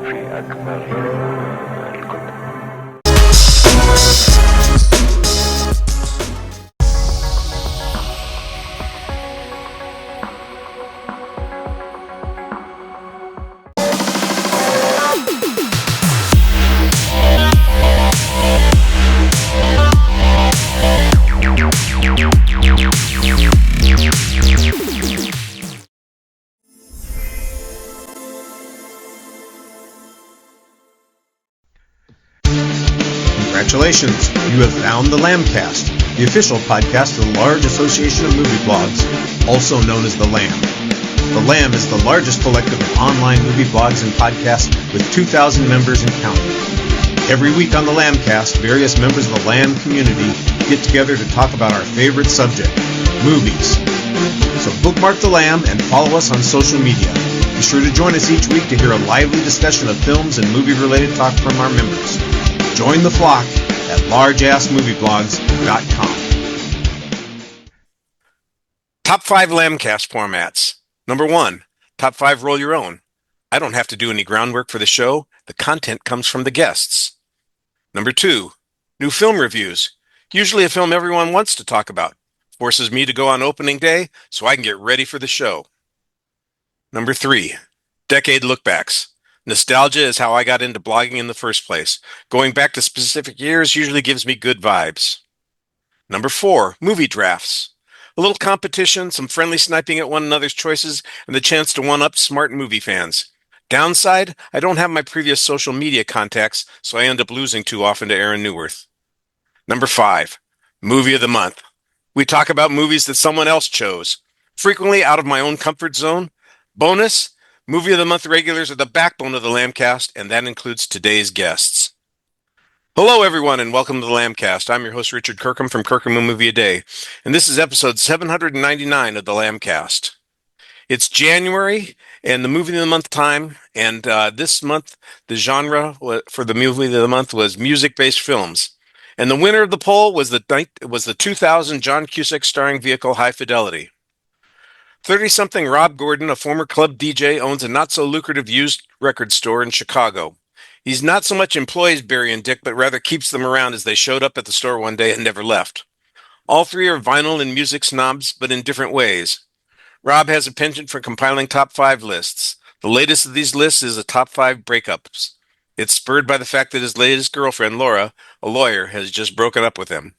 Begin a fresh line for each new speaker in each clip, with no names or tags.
في أكبر الكتب.
Congratulations, you have found the Lambcast, the official podcast of the large association of movie blogs, also known as the Lamb. The Lamb is the largest collective of online movie blogs and podcasts with 2,000 members and counting. Every week on the Lambcast, various members of the Lamb community get together to talk about our favorite subject, movies. So bookmark the Lamb and follow us on social media. Be sure to join us each week to hear a lively discussion of films and movie-related talk from our members. Join the flock at largeassmovieblogs.com.
Top 5 Lambcast formats. Number 1, Top 5 Roll Your Own. I don't have to do any groundwork for the show. The content comes from the guests. Number 2, New Film Reviews. Usually a film everyone wants to talk about. Forces me to go on opening day so I can get ready for the show. Number 3, Decade Lookbacks. Nostalgia is how I got into blogging in the first place. Going back to specific years usually gives me good vibes. Number 4, Movie Drafts. A little competition, some friendly sniping at one another's choices, and the chance to one-up smart movie fans. Downside, I don't have my previous social media contacts, so I end up losing too often to Aaron Newworth. Number 5, Movie of the Month. We talk about movies that someone else chose, frequently out of my own comfort zone. Bonus, Movie of the Month regulars are the backbone of the Lambcast, and that includes today's guests. Hello, everyone, and welcome to the Lambcast. I'm your host, Richard Kirkham from Kirkham A Movie A Day, and this is episode 799 of the Lambcast. It's January, and the Movie of the Month time, and this month, the genre for the Movie of the Month was music-based films. And the winner of the poll was the 2000 John Cusack starring vehicle High Fidelity. 30-something Rob Gordon, a former club DJ, owns a not-so-lucrative used record store in Chicago. He's not so much employs Barry and Dick, but rather keeps them around as they showed up at the store one day and never left. All three are vinyl and music snobs, but in different ways. Rob has a penchant for compiling top 5 lists. The latest of these lists is a top 5 breakups. It's spurred by the fact that his latest girlfriend, Laura, a lawyer, has just broken up with him.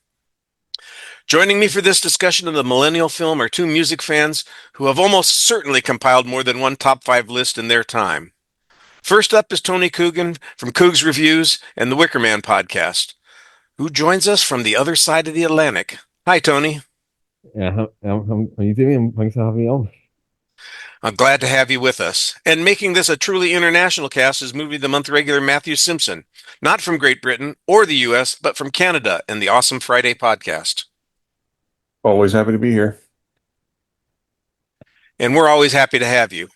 Joining me for this discussion of the millennial film are 2 music fans who have almost certainly compiled more than one top 5 list in their time. First up is Tony Coogan from Coog's Reviews and the Wicker Man podcast, who joins us from the other side of the Atlantic. Hi, Tony.
Yeah, how are you doing? Thanks for having me on.
I'm glad to have you with us. And making this a truly international cast is Movie of the Month regular Matthew Simpson, not from Great Britain or the U.S., but from Canada and the Awesome Friday podcast.
Always happy to be here.
And we're always happy to have you.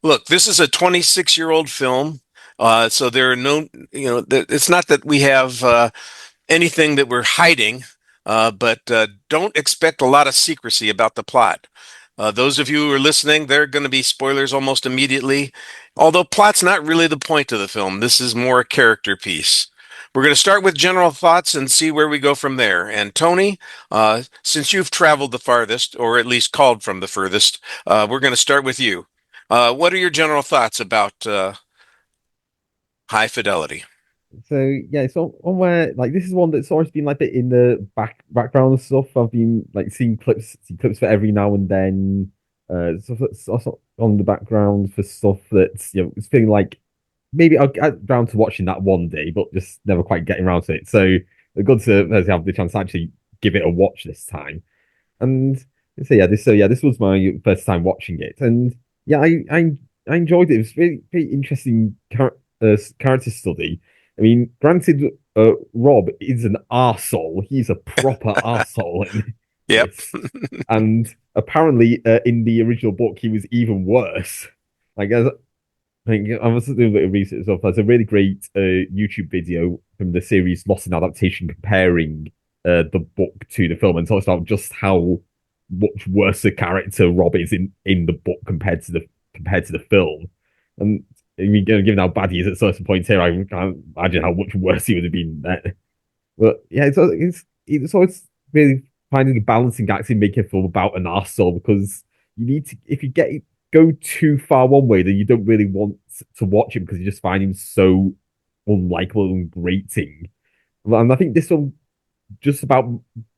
Look, this is a 26-year-old film, so there are no, it's not that we have anything that we're hiding, but don't expect a lot of secrecy about the plot. Those of you who are listening, there are going to be spoilers almost immediately, although plot's not really the point of the film. This is more a character piece. We're going to start with general thoughts and see where we go from there. And Tony, since you've traveled the farthest, or at least called from the furthest, we're going to start with you. What are your general thoughts about High Fidelity?
So yeah, so on where this is one that's always been a bit in the background and stuff. I've been seeing clips for every now and then. Stuff that's also on the background for stuff that's it's feeling like maybe I'll get around to watching that one day, but just never quite getting around to it. So good to have the chance to actually give it a watch this time. And this was my first time watching it, and yeah, I enjoyed it. It was very interesting character study. I mean, granted, Rob is an arsehole. He's a proper arsehole.
Yep.
And apparently, in the original book, he was even worse. I was doing a bit of research stuff. There's a really great YouTube video from the series Lost in Adaptation comparing the book to the film and talks about just how much worse a character Rob is in the book compared to the film. And I mean, given how bad he is at certain points here, I can't imagine how much worse he would have been there. But yeah, it's always really finding a balancing act in making a film about an arsehole, because you need to, if you go too far one way, then you don't really want to watch him because you just find him so unlikable and grating. And I think this one just about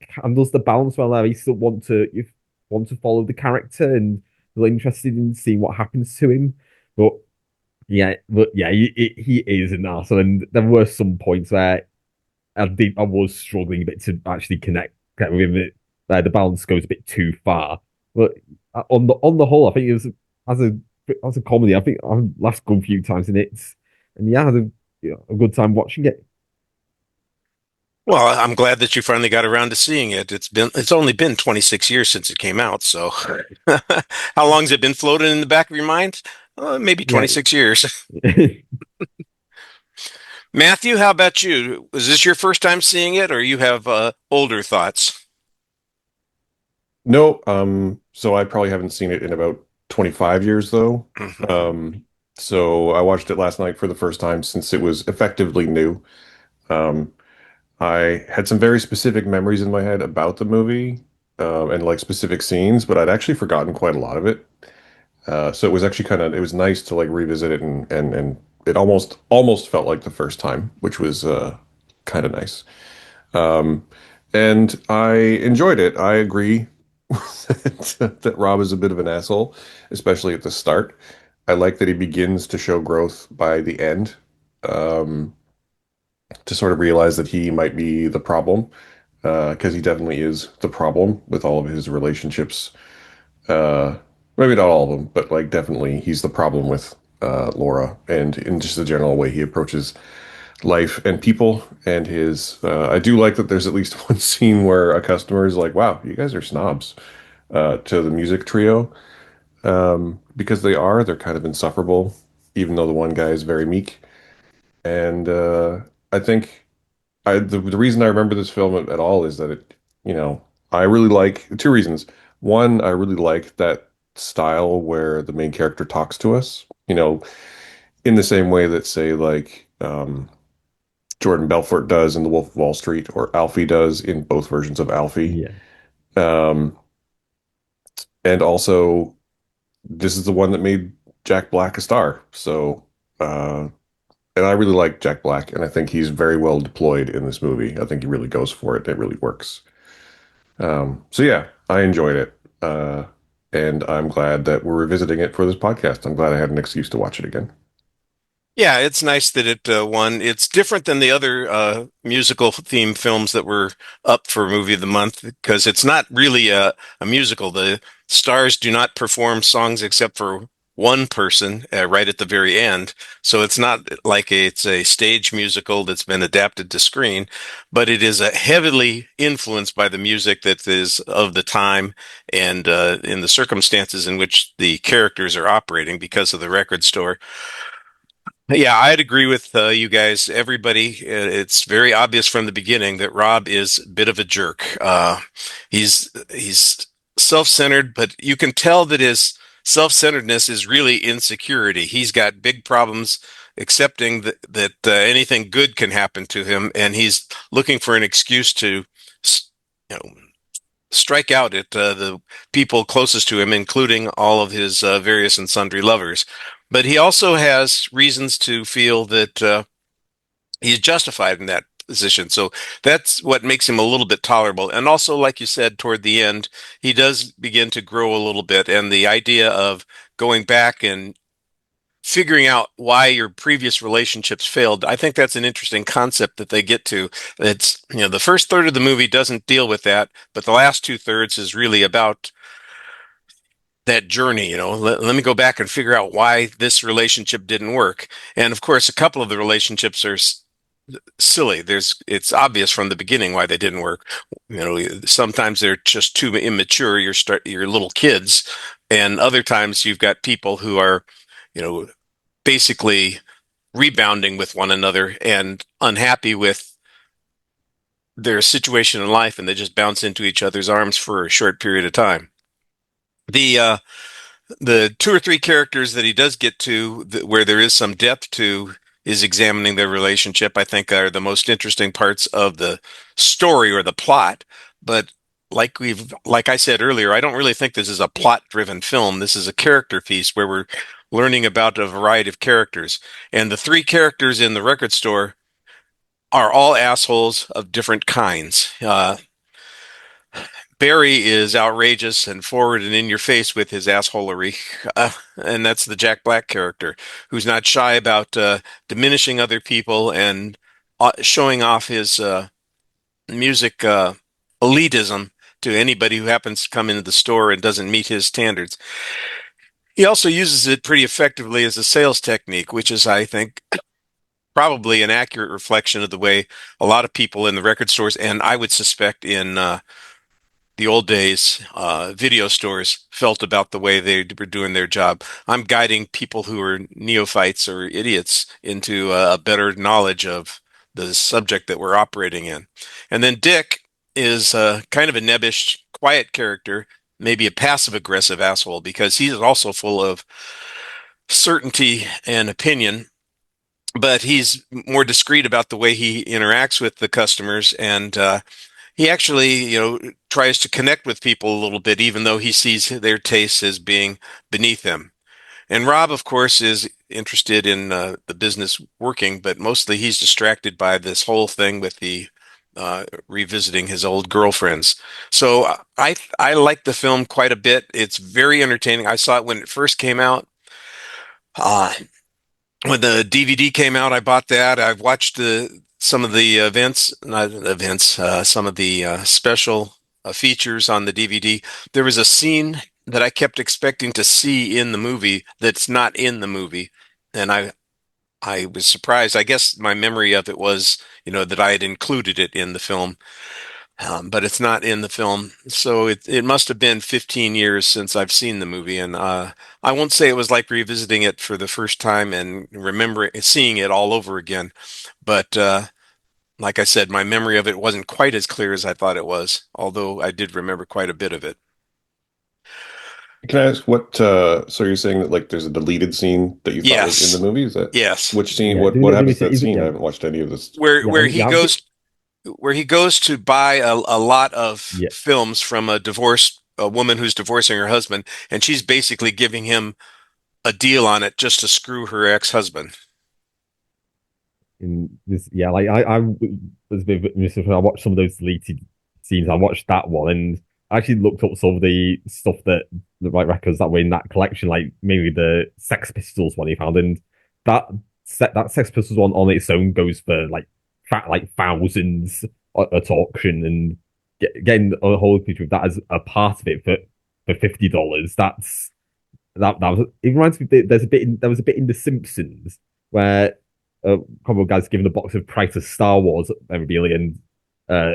handles the balance well there. You still want to follow the character and you're interested in seeing what happens to him. But yeah, he is an arsehole, and there were some points where I was struggling a bit to actually connect with him. The balance goes a bit too far. But on the whole, I think it was as a comedy. I think I laughed a good few times in it, and yeah, I had a good time watching it.
Well, I'm glad that you finally got around to seeing it. It's only been 26 years since it came out, so how long has it been floating in the back of your mind? Maybe
Yeah.
26 years. Matthew, how about you? Was this your first time seeing it, or you have older thoughts?
No, so I probably haven't seen it in about 25 years though.
Mhm.
So I watched it last night for the first time since it was effectively new. Um, I had some very specific memories in my head about the movie, and like specific scenes, but I'd actually forgotten quite a lot of it. So it was actually it was nice to like revisit it and it almost felt like the first time, which was kind of nice. Um, and I enjoyed it. I agree that Rob is a bit of an asshole, especially at the start. I like that he begins to show growth by the end, um, to sort of realize that he might be the problem, because he definitely is the problem with all of his relationships. Uh, Maybe not all of them, but like definitely he's the problem with Laura and in just the general way he approaches life and people. And his, I do like that there's at least one scene where a customer is like, "Wow, you guys are snobs," to the music trio, because they are. They're kind of insufferable, even though the one guy is very meek. And I think the reason I remember this film at all is that you know, I really like two reasons. One, I really like that style where the main character talks to us, in the same way that, say, like, Jordan Belfort does in The Wolf of Wall Street, or Alfie does in both versions of Alfie.
Yeah,
Um, and also, this is the one that made Jack Black a star. So, and I really like Jack Black, and I think he's very well deployed in this movie. I think he really goes for it. It really works. So yeah, I enjoyed it. And I'm glad that we're revisiting it for this podcast. I'm glad I had an excuse to watch it again.
Yeah, it's nice that it won. It's different than the other musical theme films that were up for Movie of the Month because it's not really a musical. The stars do not perform songs except for one person right at the very end. So it's not like it's a stage musical that's been adapted to screen, but it is heavily influenced by the music that is of the time and in the circumstances in which the characters are operating because of the record store. Yeah, I'd agree with you guys. Everybody, it's very obvious from the beginning that Rob is a bit of a jerk. He's self-centered, but you can tell that his self-centeredness is really insecurity. He's got big problems accepting that anything good can happen to him, and he's looking for an excuse to, you know, strike out at the people closest to him, including all of his various and sundry lovers. But he also has reasons to feel that he's justified in that position. So that's what makes him a little bit tolerable. And also, like you said, toward the end, he does begin to grow a little bit. And the idea of going back and figuring out why your previous relationships failed, I think that's an interesting concept that they get to. It's, the first third of the movie doesn't deal with that, but the last two thirds is really about that journey. Let me go back and figure out why this relationship didn't work. And of course, a couple of the relationships are silly. It's obvious from the beginning why they didn't work. Sometimes they're just too immature. You're little kids, and other times you've got people who are, basically rebounding with one another and unhappy with their situation in life, and they just bounce into each other's arms for a short period of time. The The two or three characters that he does get to, where there is some depth to, is examining their relationship, I think are the most interesting parts of the story or the plot. But like I said earlier, I don't really think this is a plot-driven film. This is a character piece where we're learning about a variety of characters. And the three characters in the record store are all assholes of different kinds. Barry is outrageous and forward and in your face with his assholery. And that's the Jack Black character, who's not shy about diminishing other people and showing off his music elitism to anybody who happens to come into the store and doesn't meet his standards. He also uses it pretty effectively as a sales technique, which is, I think, probably an accurate reflection of the way a lot of people in the record stores, and I would suspect in the old days, video stores felt about the way they were doing their job. I'm guiding people who are neophytes or idiots into a better knowledge of the subject that we're operating in. And then Dick is kind of a nebbish, quiet character, maybe a passive aggressive asshole, because he's also full of certainty and opinion, but he's more discreet about the way he interacts with the customers, and he actually, tries to connect with people a little bit, even though he sees their tastes as being beneath him. And Rob, of course, is interested in the business working, but mostly he's distracted by this whole thing with the revisiting his old girlfriends. So I like the film quite a bit. It's very entertaining. I saw it when it first came out. Uh, when the DVD came out, I bought that. I've watched some of the events, not events, some of the special features on the DVD. There was a scene that I kept expecting to see in the movie that's not in the movie, and I was surprised. I guess my memory of it was, that I had included it in the film, but it's not in the film. So it must have been 15 years since I've seen the movie, and I won't say it was like revisiting it for the first time and remembering seeing it all over again, but like I said, my memory of it wasn't quite as clear as I thought it was, although I did remember quite a bit of it.
Can I ask what, so you're saying that like there's a deleted scene that you thought was in the
Yes,
movie? Is that
yes.
which scene?
Yeah,
What
let me
happens to
say,
that scene? I
yeah,
haven't watched any of this.
Where
yeah,
where he
yeah,
goes where he goes to buy a lot of
yeah.
films from a woman who's divorcing her husband, and she's basically giving him a deal on it just to screw her ex-husband.
In this, yeah, like I was a bit miserable. I watched some of those deleted scenes. I watched that one, and I actually looked up some of the stuff that the right records that were in that collection, like maybe the Sex Pistols one he found, and that that Sex Pistols one on its own goes for like thousands at auction, and getting a whole picture of that as a part of it for $50. That was it. Reminds me there was a bit in The Simpsons where couple of guys given a box of priceless Star Wars memorabilia and uh,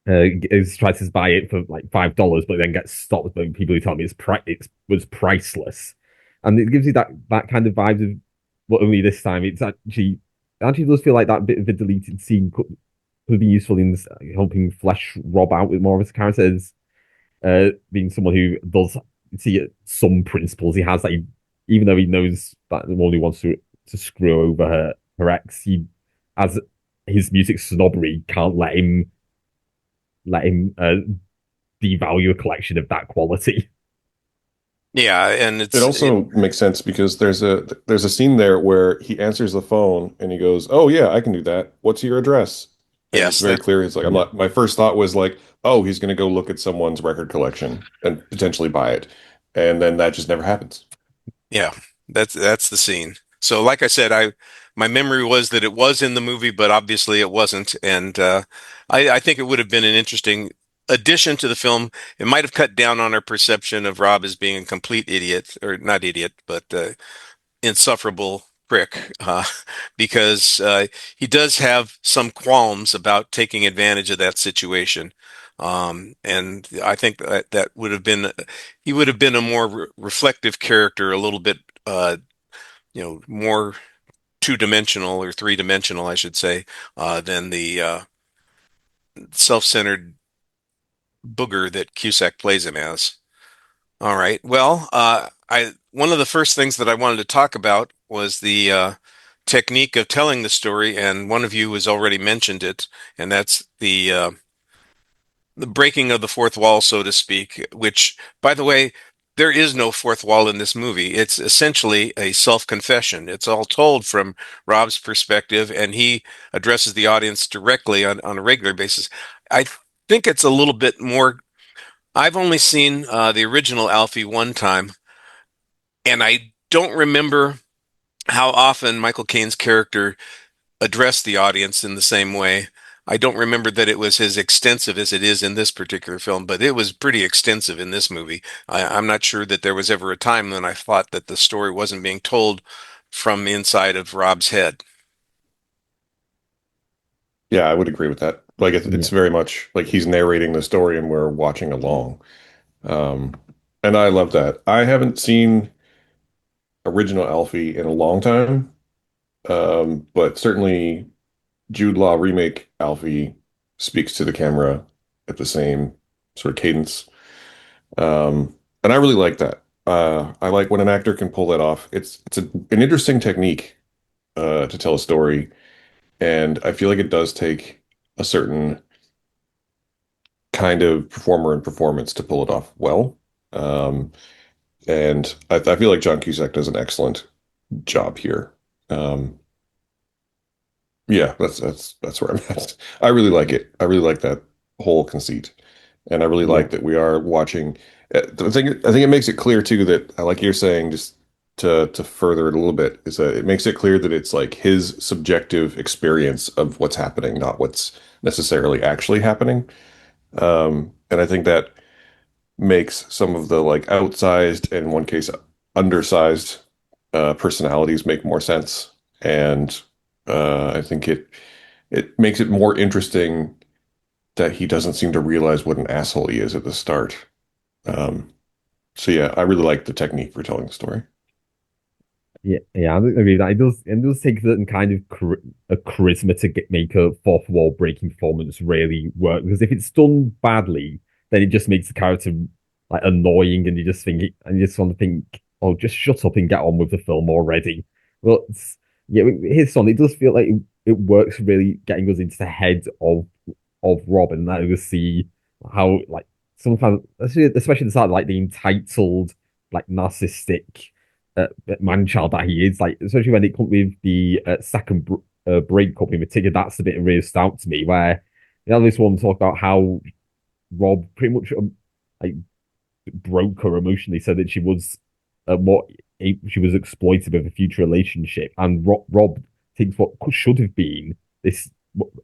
tries to buy it for like $5, but then gets stopped by people who tell me it was priceless, and it gives you that kind of vibes of, but only this time it actually does feel like that bit of a deleted scene could be useful in helping flesh Rob out with more of his character as being someone who does see some principles he has that even though he knows that the one who wants to screw over her ex, he as his music snobbery can't let him devalue a collection of that quality.
Yeah, and
It also makes sense because there's a scene there where he answers the phone and he goes, "Oh yeah, I can do that. What's your address?" And it's
yes,
very
that
clear. It's like I'm not. My first thought was like, "Oh, he's going to go look at someone's record collection and potentially buy it," and then that just never happens.
yeah, that's the scene. So, like I said, my memory was that it was in the movie, but obviously it wasn't, and I think it would have been an interesting addition to the film. It might have cut down on our perception of Rob as being a complete idiot, or not idiot, but insufferable prick, because he does have some qualms about taking advantage of that situation. And I think that would have been, he would have been a more reflective character, a little bit, more two-dimensional or three-dimensional, I should say, than the self-centered booger that Cusack plays him as. All right. Well, one of the first things that I wanted to talk about was the technique of telling the story, and one of you has already mentioned it, and that's the breaking of the fourth wall, so to speak, which, by the way, there is no fourth wall in this movie. It's essentially a self-confession. It's all told from Rob's perspective, and he addresses the audience directly on a regular basis. I think it's a little bit more. I've only seen the original Alfie one time, and I don't remember how often Michael Caine's character address the audience in the same way. I don't remember that it was as extensive as it is in this particular film, but it was pretty extensive in this movie. I'm not sure that there was ever a time when I thought that the story wasn't being told from inside of Rob's head.
Yeah, I would agree with that. Like it's very much like he's narrating the story and we're watching along. Um, and I love that. I haven't seen original Alfie in a long time, but certainly Jude Law remake Alfie speaks to the camera at the same sort of cadence. And I really like that. I like when an actor can pull that off. An interesting technique to tell a story, and I feel like it does take a certain kind of performer and performance to pull it off well. Um, and I feel like John Cusack does an excellent job here. Um, yeah, that's where I'm at. I really like it. I really like that whole conceit, and I really
Yeah.
like that we are watching. I think it makes it clear too that like you're saying, just to further it a little bit, is that it makes it clear that it's like his subjective experience of what's happening, not what's necessarily actually happening. And I think that makes some of the like outsized and in one case undersized personalities make more sense. And I think it makes it more interesting that he doesn't seem to realize what an asshole he is at the start. Um, so yeah, I really like the technique for telling the story.
Yeah, I agree with that. It does take certain kind of a charisma to make a fourth wall breaking performance really work. Because if it's done badly, then it just makes the character like annoying, and you just want to think, oh, just shut up and get on with the film already. But yeah, his son, it does feel like it works really getting us into the head of Rob and letting us see how like sometimes, especially the side like the entitled, like narcissistic man child that he is. Like especially when it comes with the second breakup in particular, that's the bit that really stood out to me. Where the other one talk about how Rob pretty much like broke her emotionally, so that she was more she was exploited with a future relationship, and Rob thinks what should have been this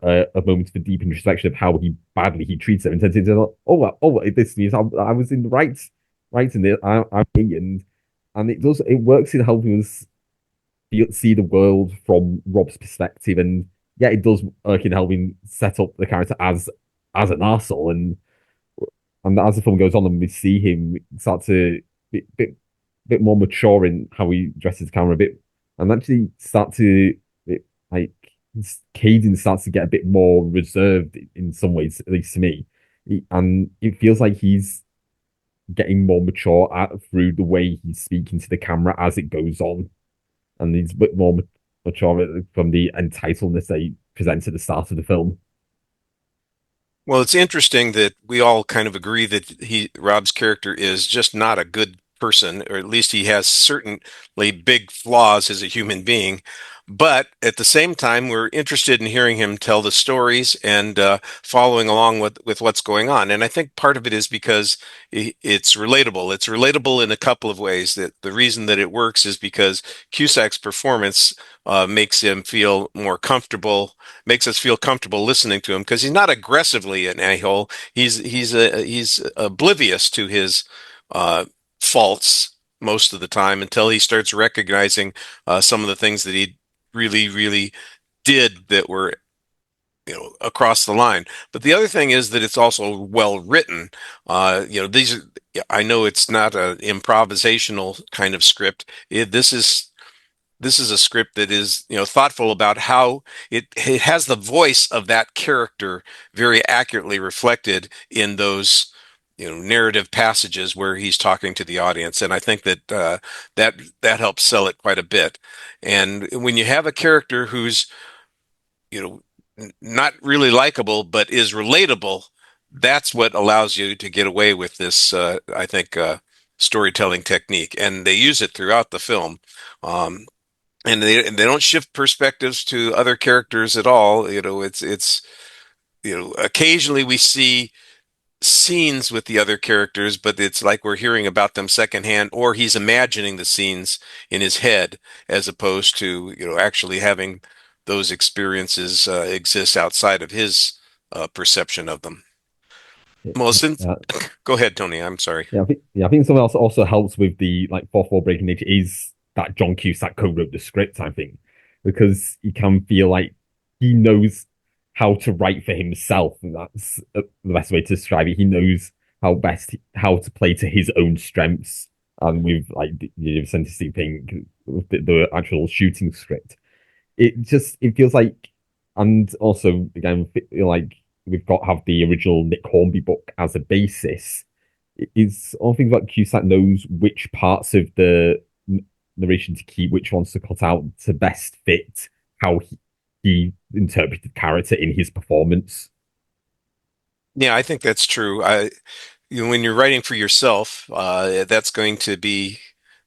a moment for deep introspection of how badly he treats her, and turns into this means I was in the right in it. I'm me, and it works in helping us see the world from Rob's perspective, and yeah, it does work in helping set up the character as an arsehole, and as the film goes on and we see him start to bit more mature in how he dresses the camera a bit, and actually start to like his cadence starts to get a bit more reserved in some ways, at least to me. And it feels like he's getting more mature through the way he's speaking to the camera as it goes on, and he's a bit more mature from the entitledness that he presents at the start of the film.
Well, it's interesting that we all kind of agree that Rob's character is just not a good person, or at least he has certainly big flaws as a human being. But at the same time, we're interested in hearing him tell the stories and following along with what's going on. And I think part of it is because it's relatable. It's relatable in a couple of ways. That the reason that it works is because Cusack's performance makes him feel more comfortable, makes us feel comfortable listening to him because he's not aggressively an a-hole. He's oblivious to his faults most of the time until he starts recognizing some of the things that he really did that were across the line. But the other thing is that it's also well written. These are, I know it's not an improvisational kind of script. This is a script that is thoughtful about how it has the voice of that character very accurately reflected in those narrative passages where he's talking to the audience, and I think that that helps sell it quite a bit. And when you have a character who's you know not really likable but is relatable, that's what allows you to get away with this, I think, storytelling technique, and they use it throughout the film. Um, and they don't shift perspectives to other characters at all. It's occasionally we see scenes with the other characters, but it's like we're hearing about them secondhand, or he's imagining the scenes in his head as opposed to, actually having those experiences exist outside of his perception of them. Well, since
Yeah,
go ahead, Tony. I'm sorry.
I think something else also helps with the like fourth wall breaking nature is that John Cusack co-wrote the script. I think because you can feel like he knows how to write for himself. And that's the best way to describe it. He knows how to play to his own strengths, and with like the authenticity thing, with the actual shooting script, it feels like, and also again like we've got have the original Nick Hornby book as a basis. It's all things like Cusack knows which parts of the narration to keep, which ones to cut out to best fit how he interpreted character in his performance.
Yeah, I think that's true. When you're writing for yourself, that's going to be,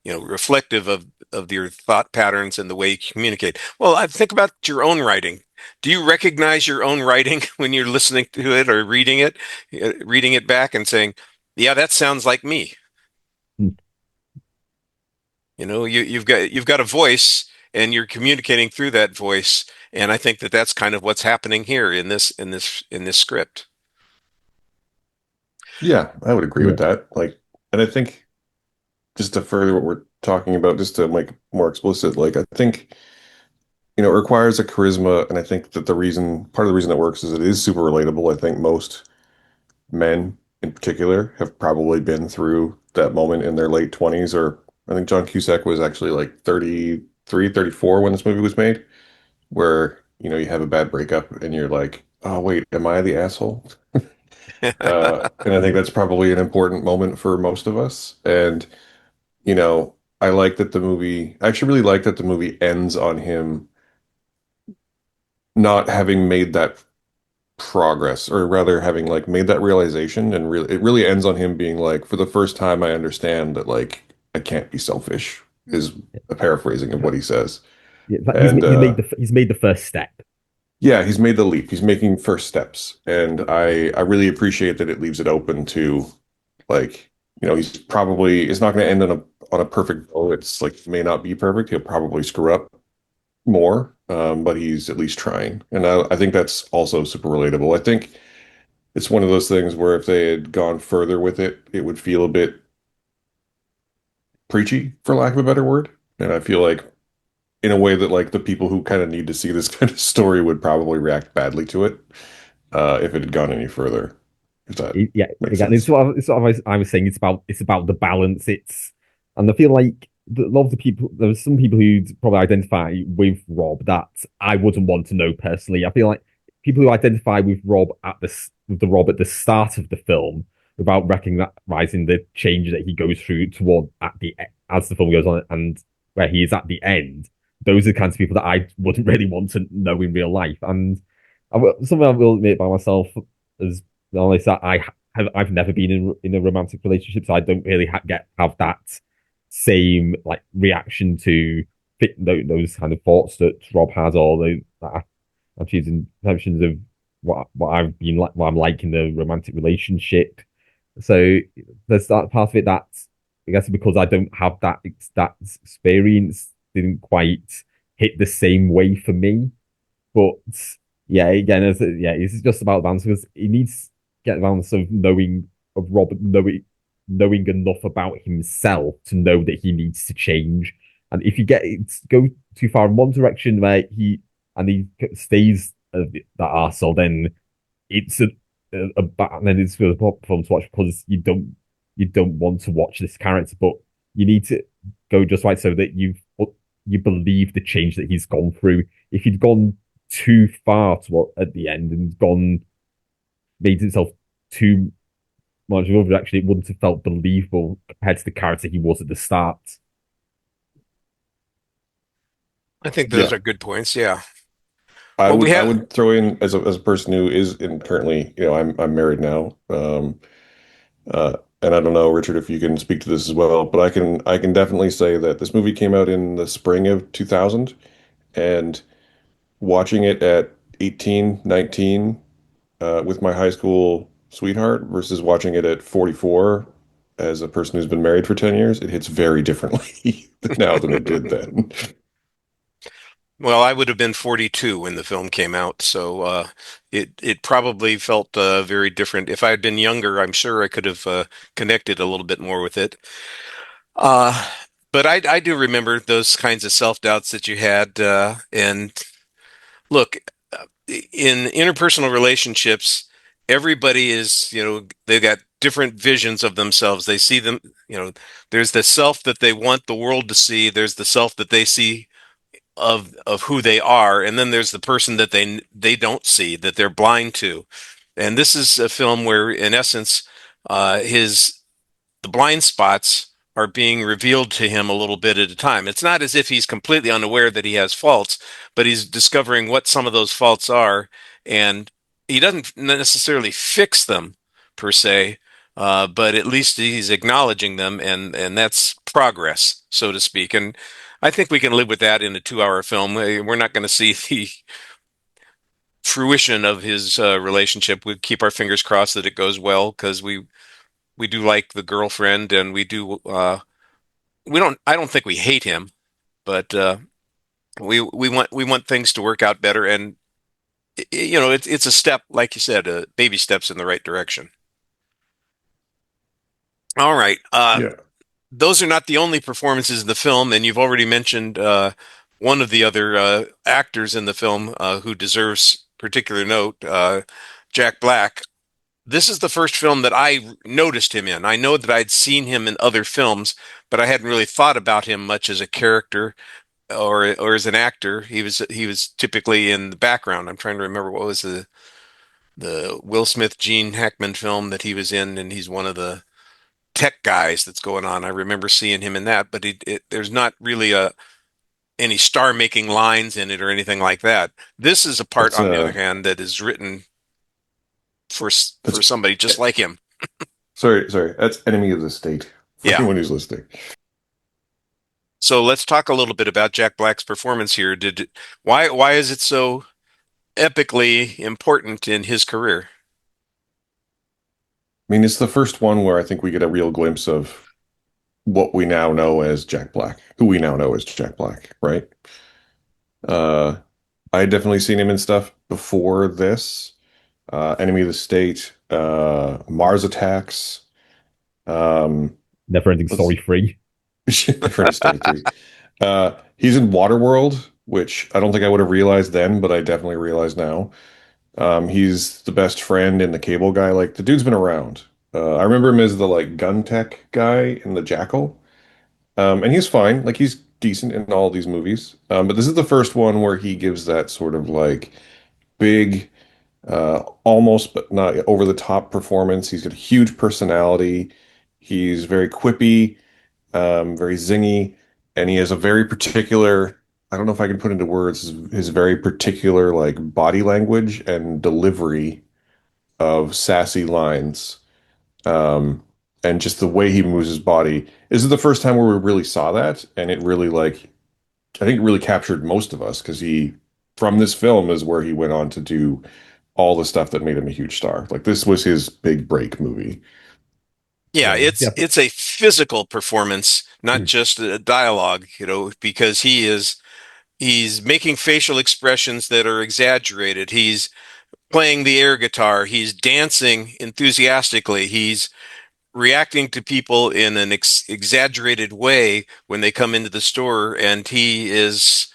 reflective of your thought patterns and the way you communicate. Well, I think about your own writing. Do you recognize your own writing when you're listening to it or reading it back and saying, "Yeah, that sounds like me."
Hmm.
You've got a voice and you're communicating through that voice, and I think that that's kind of what's happening here in this script.
Yeah, I would agree
Yeah,
with that. Like, and I think just to further what we're talking about, just to make it more explicit, like I think, it requires a charisma, and I think that part of the reason it works is it is super relatable. I think most men in particular have probably been through that moment in their late 20s, or I think John Cusack was actually like 33, 34 when this movie was made, where, you have a bad breakup and you're like, oh, wait, am I the asshole? And I think that's probably an important moment for most of us. And, I actually really like that the movie ends on him not having made that progress, or rather having like made that realization, and really it really ends on him being like, for the first time I understand that like I can't be selfish, is a paraphrasing of what he says.
yeah,
And
he's made the first step.
yeah, he's made the leap. He's making first steps. And I really appreciate that it leaves it open to, like, it's not going to end on a perfect bow. It's like, it may not be perfect. He'll probably screw up more, but he's at least trying. And I think that's also super relatable. I think it's one of those things where if they had gone further with it, it would feel a bit preachy, for lack of a better word. And I feel like, in a way that like the people who kind of need to see this kind of story would probably react badly to it, if it had gone any further. If that
Yeah,
makes
again,
sense.
it's what I was saying. It's about the balance. And I feel like a lot of the people, there's some people who probably identify with Rob that I wouldn't want to know personally. I feel like people who identify with with the Rob at the start of the film, without recognizing the change that he goes through toward as the film goes on and where he is at the end, those are the kinds of people that I wouldn't really want to know in real life. And something I will admit by myself as honest that I've never been in a romantic relationship, so I don't really have that same like reaction to those kind of thoughts that Rob has, or that I'm choosing perceptions of what I've been like, what I'm like in the romantic relationship. So there's that part of it that I guess because I don't have that experience, didn't quite hit the same way for me. But yeah, again, it's just about the balance because he needs to get the balance of Robert knowing enough about himself to know that he needs to change. And if you go too far in one direction where he stays that arsehole, then it's then it's really fun to watch because you don't want to watch this character, but you need to go just right so that you believe the change that he's gone through. If he'd gone too far at the end and made himself too much of it, actually, it wouldn't have felt believable compared to the character he was at the start.
I think those
Yeah,
are good points. Yeah.
I
Well, we
would I
have.
would throw in as a person who is in currently, I'm married now. And I don't know, Richard, if you can speak to this as well, but I can definitely say that this movie came out in the spring of 2000, and watching it at 18, 19, with my high school sweetheart versus watching it at 44 as a person who's been married for 10 years, it hits very differently now than it did then.
Well, I would have been 42 when the film came out, so it probably felt very different. If I had been younger, I'm sure I could have connected a little bit more with it. Uh, but I do remember those kinds of self-doubts that you had. And look, in interpersonal relationships, everybody is, they've got different visions of themselves. They see them, there's the self that they want the world to see. There's the self that they see of who they are, and then there's the person that they don't see, that they're blind to. And this is a film where, in essence, his the blind spots are being revealed to him a little bit at a time. It's not as if he's completely unaware that he has faults, but he's discovering what some of those faults are, and he doesn't necessarily fix them per se, but at least he's acknowledging them, and that's progress, so to speak. And I think we can live with that in a 2-hour film. We're not going to see the fruition of his relationship. We keep our fingers crossed that it goes well, because we do like the girlfriend, and we don't I don't think we hate him, but we want things to work out better. And it's a step, like you said, baby steps in the right direction. All right.
Yeah.
Those are not the only performances in the film, and you've already mentioned one of the other actors in the film who deserves particular note, Jack Black. This is the first film that I noticed him in. I know that I'd seen him in other films, but I hadn't really thought about him much as a character or as an actor. He was typically in the background. I'm trying to remember what was the Will Smith Gene Hackman film that he was in, and he's one of the tech guys that's going on. I remember seeing him in that, but there's not really any star-making lines in it or anything like that. This is a part,
That's
on the other hand, that is written for
that's
somebody just like him.
sorry, that's Enemy of the State for
Yeah.
anyone who's listening.
So let's talk a little bit about Jack Black's performance here. Why is it so epically important in his career?
I mean, it's the first one where I think we get a real glimpse of what we now know as Jack Black, who we now know as Jack Black, right? Uh, I had definitely seen him in stuff before this. Enemy of the State, Mars Attacks, um,
Never ending
let's
story 3.
Friend of Story 3. He's in Waterworld, which I don't think I would have realized then, but I definitely realize now. He's the best friend in the Cable Guy. Like, the dude's been around. I remember him as the like gun tech guy in the Jackal. And he's fine. Like, he's decent in all these movies. But this is the first one where he gives that sort of like big, almost but not over the top performance. He's got a huge personality. He's very quippy, very zingy, and he has a very particular, I don't know if I can put into words, his very particular like body language and delivery of sassy lines. Um, and just the way he moves his body. This is the first time where we really saw that, and it really like I think it really captured most of us because he from this film is where he went on to do all the stuff that made him a huge star. Like this was his big break movie.
Yeah,
Yeah,
it's a physical performance, not just a dialogue, because he's making facial expressions that are exaggerated. He's playing the air guitar. He's dancing enthusiastically. He's reacting to people in an exaggerated way when they come into the store, and he is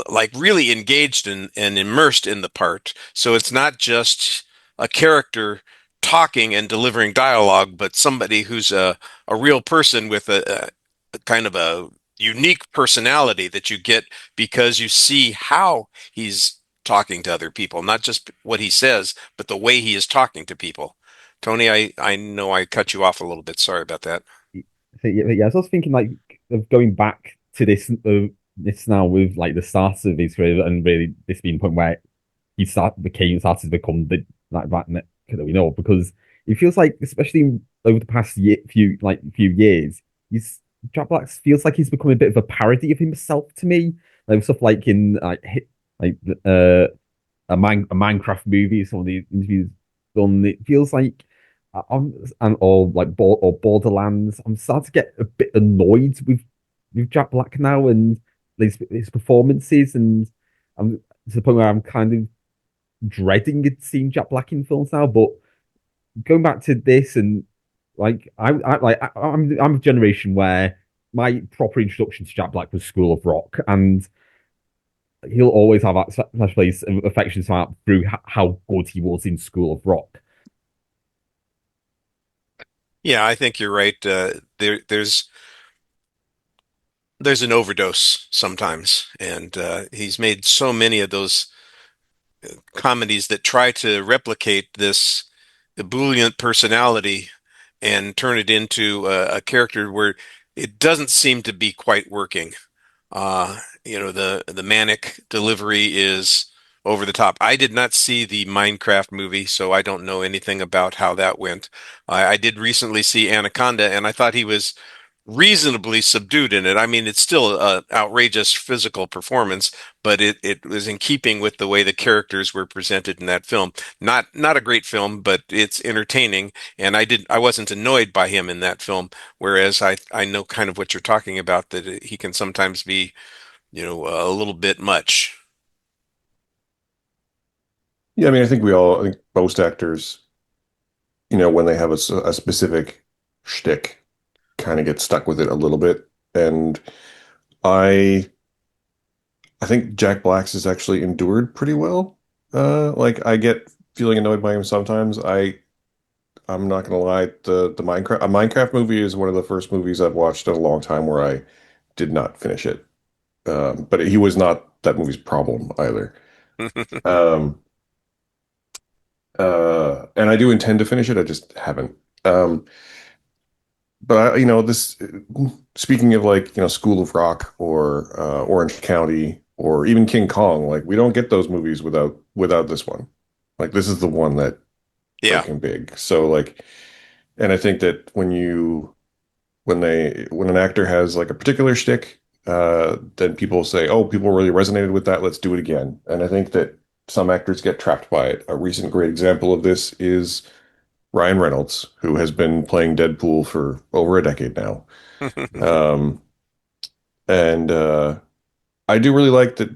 like really engaged and immersed in the part. So it's not just a character talking and delivering dialogue, but somebody who's a real person with a kind of a unique personality that you get because you see how he's talking to other people, not just what he says, but the way he is talking to people. Tony, I know I cut you off a little bit. Sorry about that.
So, yeah, I was also thinking like of going back to this now with like the start of his career and really this being the point where started to become the like that that we know of, because it feels like, especially over the past few years, he's Jack Black feels like he's become a bit of a parody of himself to me. Like stuff like in like uh a Minecraft movie, some of the interviews done. It feels like and or like or Borderlands. I'm starting to get a bit annoyed with Jack Black now and his performances, and I'm to the point where I'm kind of dreading seeing Jack Black in films now. But going back to this, and I'm a generation where my proper introduction to Jack Black was School of Rock, and he'll always have that special place of affection through how good he was in School of Rock.
Yeah, I think you're right. There's an overdose sometimes, and he's made so many of those comedies that try to replicate this ebullient personality and turn it into a character where it doesn't seem to be quite working. The manic delivery is over the top. I did not see the Minecraft movie, so I don't know anything about how that went. I did recently see Anaconda, and I thought he was reasonably subdued in it. I mean, it's still an outrageous physical performance, but it was in keeping with the way the characters were presented in that film. Not a great film, but it's entertaining, and I wasn't annoyed by him in that film. Whereas I know kind of what you're talking about, that he can sometimes be, a little bit much.
Yeah, I mean, I think most actors, when they have a specific shtick, kind of get stuck with it a little bit. And I I think Jack Black's has actually endured pretty well. Like I get feeling annoyed by him sometimes. I'm not gonna lie, the Minecraft movie is one of the first movies I've watched in a long time where I did not finish it. But he was not that movie's problem either. Um, and I do intend to finish it. I just haven't. Um, but this speaking of like, School of Rock or Orange County or even King Kong, like we don't get those movies without this one. Like this is the one that
Yeah.
broke him big. So like, and I think that when an actor has like a particular shtick, then people say, "Oh, people really resonated with that. Let's do it again." And I think that some actors get trapped by it. A recent great example of this is Ryan Reynolds, who has been playing Deadpool for over a decade now. Um, and I do really like that.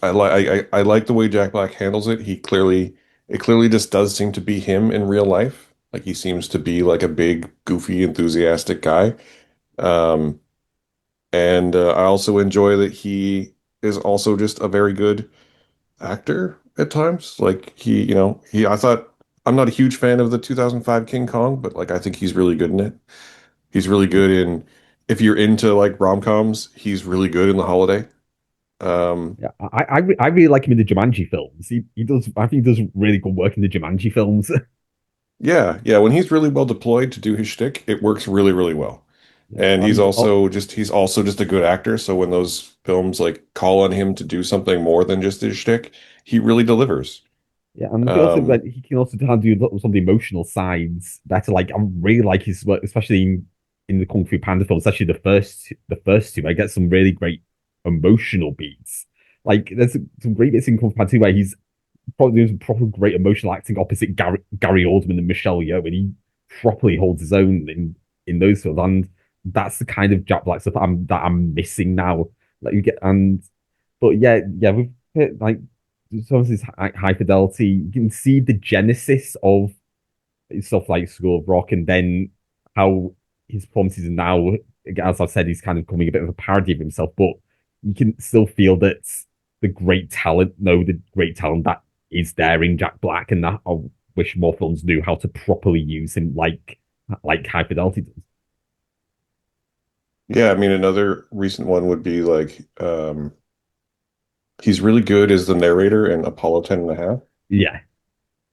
I like the way Jack Black handles it. It clearly just does seem to be him in real life. Like he seems to be like a big, goofy, enthusiastic guy. Um, and I also enjoy that he is also just a very good actor at times. Like I thought I'm not a huge fan of the 2005 King Kong, but like I think he's really good in it. He's really good in if you're into like rom-coms, he's really good in The Holiday. Um,
Yeah, I really like him in the Jumanji films. He does, I think he does really good work in the Jumanji films.
yeah, yeah, when he's really well deployed to do his shtick, it works really, really well.
Yeah,
And
and
he's also just a good actor. So when those films like call on him to do something more than just his shtick, he really delivers.
yeah, and he also
Um,
like he can also kind of do some of the emotional sides better. Like I really like his work, especially in the Kung Fu Panda films, especially the first two. I get some really great emotional beats. Like there's some great bits in Kung Fu Panda 2 where he's probably doing some proper great emotional acting opposite Gary Oldman and Michelle Yeoh, and he properly holds his own in those films. And that's the kind of Jack Black stuff I'm missing now. Like you get and but yeah, with like some of his high fidelity, you can see the genesis of stuff like School of Rock, and then how his performances are now, as I've said, he's kind of becoming a bit of a parody of himself, but you can still feel that the great talent that is there in Jack Black, and that I wish more films knew how to properly use him like High Fidelity does.
yeah, I mean, another recent one would be like he's really good as the narrator in Apollo 10 and a half.
Yeah,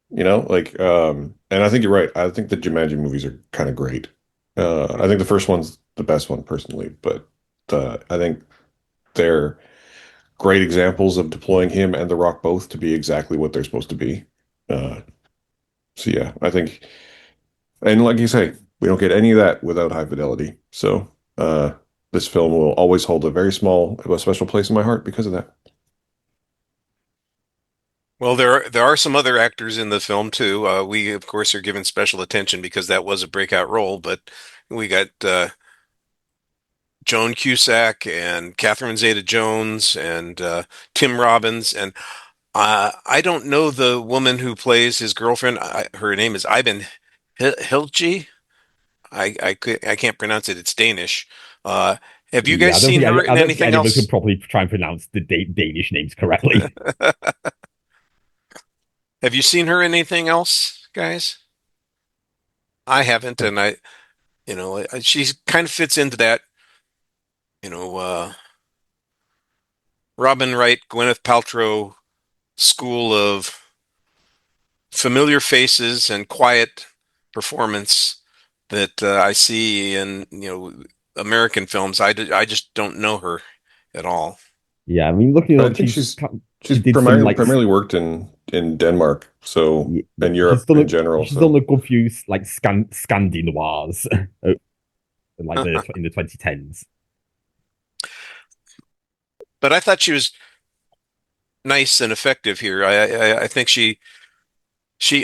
You know, like, and I think you're right. I think the Jumanji movies are kind of great. I think the first one's the best one personally, but I think they're great examples of deploying him and The Rock both to be exactly what they're supposed to be. Uh, so yeah, I think, and like you say, we don't get any of that without High Fidelity. So this film will always hold a special place in my heart because of that.
Well, there are some other actors in the film too. We of course are given special attention because that was a breakout role, but we got Joan Cusack and Catherine Zeta-Jones and Tim Robbins, and I don't know the woman who plays his girlfriend. Her name is Iben Hilge. I can't pronounce it. It's Danish. Uh, have you
Yeah,
guys seen her
I
in
don't think
anything
anyone could
else?
probably try and pronounce the Danish names correctly.
Have you seen her in anything else, guys? I haven't, and she kind of fits into that, you know, Robin Wright, Gwyneth Paltrow school of familiar faces and quiet performance that I see in, American films. I just don't know her at all.
Yeah, I mean, looking
I
up,
think
she
she's
did some like
primarily worked in Denmark, so and
she's
Europe
done
in general.
she's done
So
a good few like Scandi noirs, like in the 2010s.
But I thought she was nice and effective here. I think she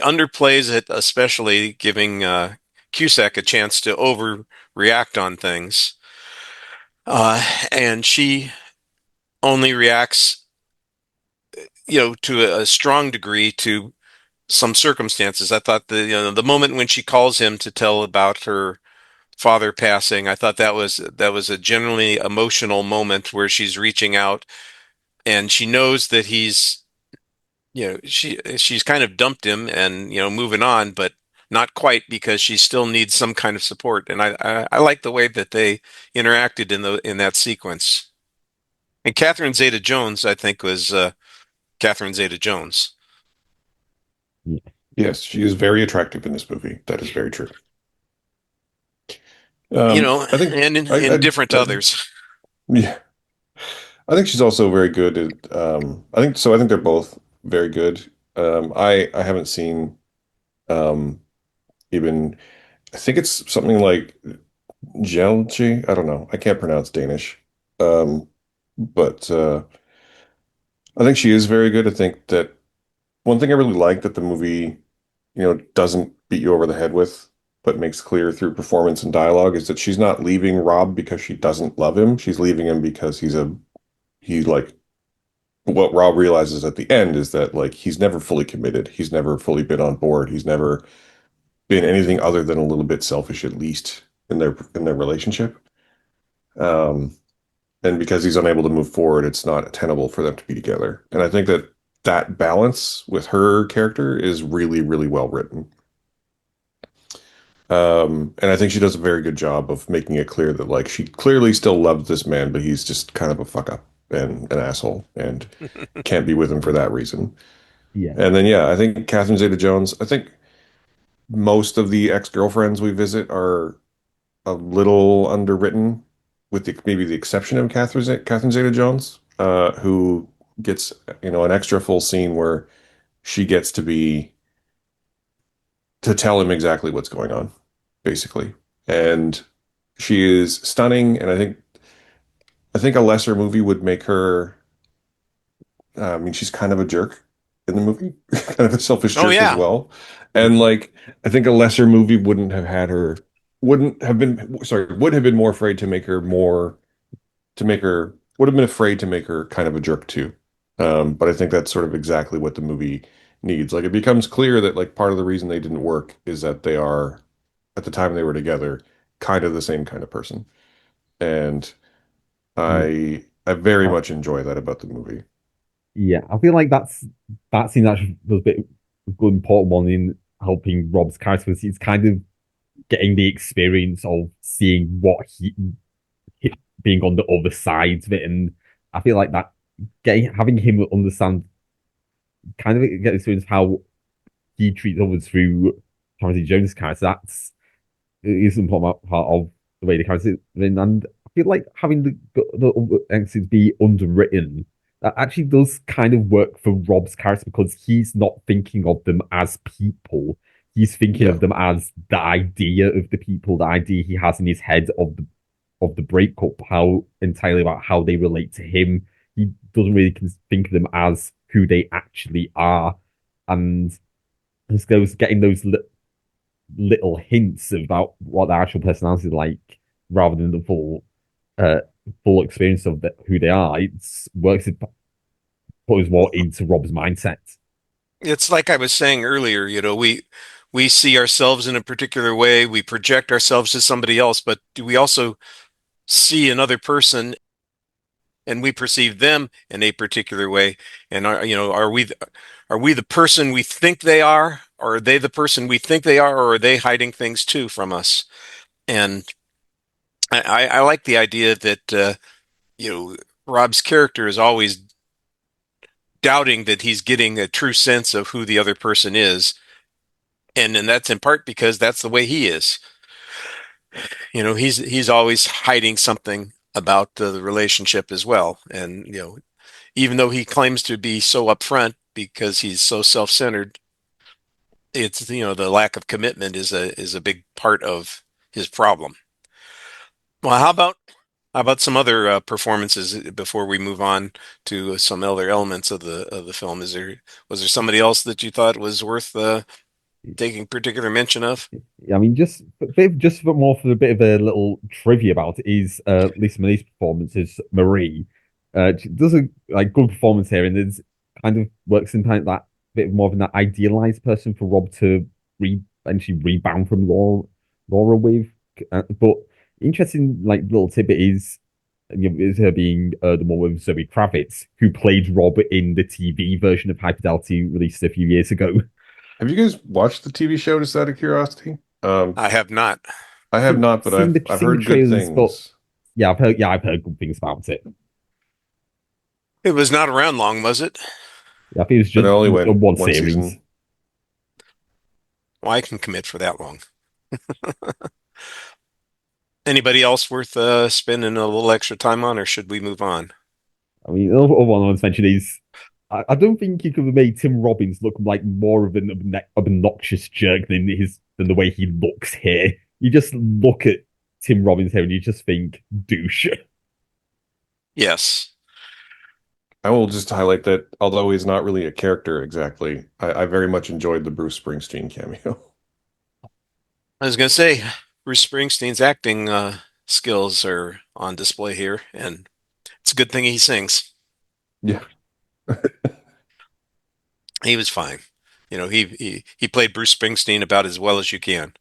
underplays it, especially giving Cusack a chance to overreact on things. And she only reacts, to a strong degree to some circumstances. I thought the moment when she calls him to tell about her father passing, I thought that was a generally emotional moment where she's reaching out and she knows that she's kind of dumped him and moving on, but not quite because she still needs some kind of support. And I like the way that they interacted in that sequence. And Catherine Zeta-Jones, I think, was Catherine Zeta-Jones.
yes, she is very attractive in this movie. That is very true. I think
And in different others.
yeah, I think she's also very good at. I think so. I think they're both very good. I haven't seen um, even. I think it's something like Jelchi. I don't know. I can't pronounce Danish. But I think she is very good. I think that one thing I really like that the movie, doesn't beat you over the head with, but makes clear through performance and dialogue is that she's not leaving Rob because she doesn't love him. She's leaving him because he like what Rob realizes at the end is that like he's never fully committed. He's never fully been on board. He's never been anything other than a little bit selfish, at least in their relationship. Um, and because he's unable to move forward, it's not tenable for them to be together. And I think that that balance with her character is really, really well written. And I think she does a very good job of making it clear that like she clearly still loves this man, but he's just kind of a fuck up and an asshole and can't be with him for that reason.
Yeah,
And then yeah, I think Catherine Zeta-Jones, I think most of the ex-girlfriends we visit are a little underwritten, with maybe the exception of Catherine Zeta-Jones, who gets an extra full scene where she gets to tell him exactly what's going on, basically. And she is stunning, and I think a lesser movie would make her. I mean, she's kind of a jerk in the movie, kind of a selfish
Oh
jerk as
yeah.
well. And like, I think a lesser movie wouldn't have been, sorry, would have been more afraid would have been afraid to make her kind of a jerk too. But I think that's sort of exactly what the movie needs. Like, it becomes clear that like part of the reason they didn't work is that they are, at the time they were together, kind of the same kind of person. And
yeah.
I very
Uh,
much enjoy that about the movie.
Yeah, I feel like that scene actually was a bit of a good important one in helping Rob's character. Because he's kind of getting the experience of seeing he being on the other side of it, and I feel like that getting having him understand kind of get the experience of how he treats others through Tommy Jones' character. That's is an important part of the way the character is written. And I feel like having the exits be underwritten, that actually does kind of work for Rob's character because he's not thinking of them as people. He's thinking
Yeah.
of them as the idea of the people, the idea he has in his head of the breakup, how entirely about how they relate to him. He doesn't really think of them as who they actually are, and just goes getting those little hints about what their actual personality is like, rather than the uh, full experience of who they are. It works. It puts more into Rob's mindset.
It's like I was saying earlier, we see ourselves in a particular way, we project ourselves as somebody else, but do we also see another person and we perceive them in a particular way? And are we the person we think they are, or are they the person we think they are, or are they hiding things too from us? And I like the idea that Rob's character is always doubting that he's getting a true sense of who the other person is, and that's in part because that's the way he is. He's always hiding something about the relationship as well, and even though he claims to be so upfront because he's so self-centered, it's the lack of commitment is a big part of his problem. Well, how about some other performances before we move on to some other elements of the film? Was there somebody else that you thought was worth taking particular mention of?
I mean, just for more for a bit of a little trivia about it is Lisa Manet's performance as Marie. She does a good performance here, and it's kind of works in kind of that bit more of an idealized person for Rob to eventually rebound from Laura with. But interesting, little tidbit is her being the one with Zoe Kravitz, who played Rob in the TV version of High Fidelity released a few years ago.
Have you guys watched the TV show, just out of curiosity?
I have not.
I have not, but I've
Seen the
heard good
trailers, but
things.
yeah, I've heard good things about it.
It was not around long, was it?
Yeah, I think it was
But it
just
only went
one
one
series.
season.
Well, I can commit for that long. Anybody else worth spending a little extra time on, or should we move on?
I mean, the other one I want to mention is I don't think you could have made Tim Robbins look like more of an obnoxious jerk than the way he looks here. You just look at Tim Robbins here and you just think douche.
Yes.
I will just highlight that although he's not really a character exactly, I very much enjoyed the Bruce Springsteen cameo.
I was going to say, Bruce Springsteen's acting skills are on display here, and it's a good thing he sings.
Yeah.
He was fine. He played Bruce Springsteen about as well as you can.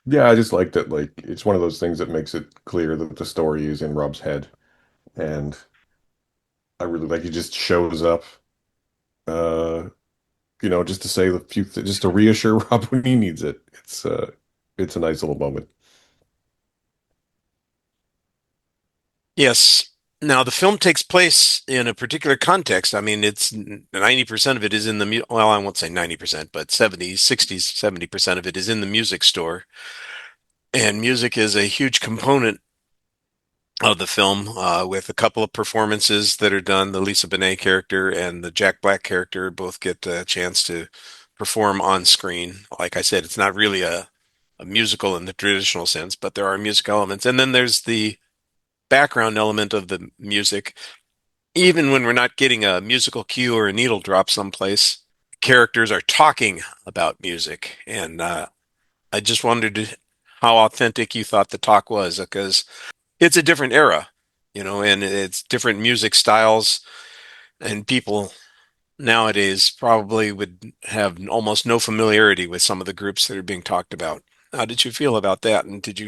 Yeah, I just like that, it's one of those things that makes it clear that the story is in Rob's head. And I really like he just shows up, uh, just to say just to reassure Rob when he needs it. It's a nice little moment.
Yes. Now, the film takes place in a particular context. I mean, it's 90% of it is in well, I won't say 90%, but 70, 60, 70% of it is in the music store. And music is a huge component of the film, with a couple of performances that are done. The Lisa Bonet character and the Jack Black character both get a chance to perform on screen. Like I said, it's not really a musical in the traditional sense, but there are music elements. And then there's the background element of the music. Even when we're not getting a musical cue or a needle drop someplace, characters are talking about music. And I just wondered how authentic you thought the talk was, because it's a different era, and it's different music styles, and people nowadays probably would have almost no familiarity with some of the groups that are being talked about. How did you feel about that? And did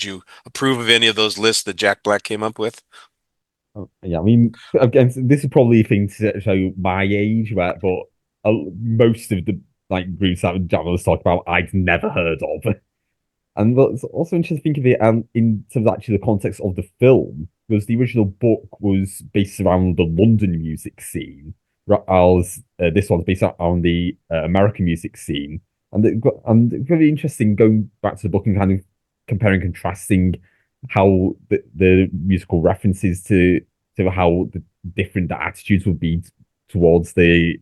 you approve of any of those lists that Jack Black came up with?
Yeah, I mean, again, this is probably a thing to show my age, right? But most of the groups that Jack was talking about, I'd never heard of. And what's also interesting to think of it in terms of actually the context of the film, was the original book was based around the London music scene. as this one's based on the American music scene, and it's really interesting going back to the book and kind of comparing, contrasting how the musical references to how the different the attitudes would be towards the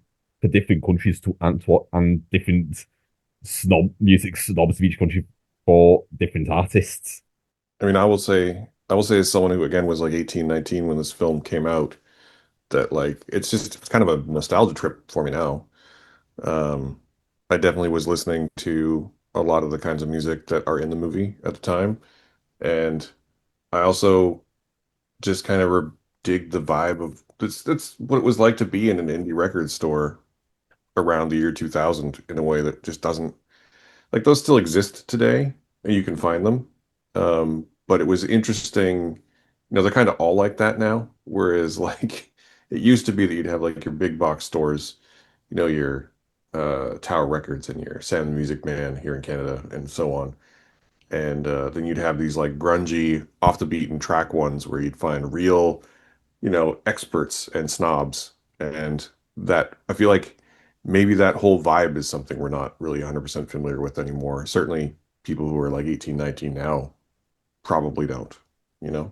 different countries and different music snobs of each country for different artists.
I mean, I will say as someone who again was like 18, 19 when this film came out, that like it's kind of a nostalgia trip for me now. Um, I definitely was listening to a lot of the kinds of music that are in the movie at the time, and I also just kind of dig the vibe of that's what it was like to be in an indie record store around the year 2000 in a way that just doesn't like those still exist today and you can find them. But it was interesting, they're kind of all like that now. Whereas like it used to be that you'd have like your big box stores, your Tower Records and your Sound Music Man here in Canada and so on. And then you'd have these like grungy, off the beaten track ones where you'd find real, experts and snobs. And that I feel like maybe that whole vibe is something we're not really 100% familiar with anymore. Certainly people who are like 18, 19 now probably don't, you know?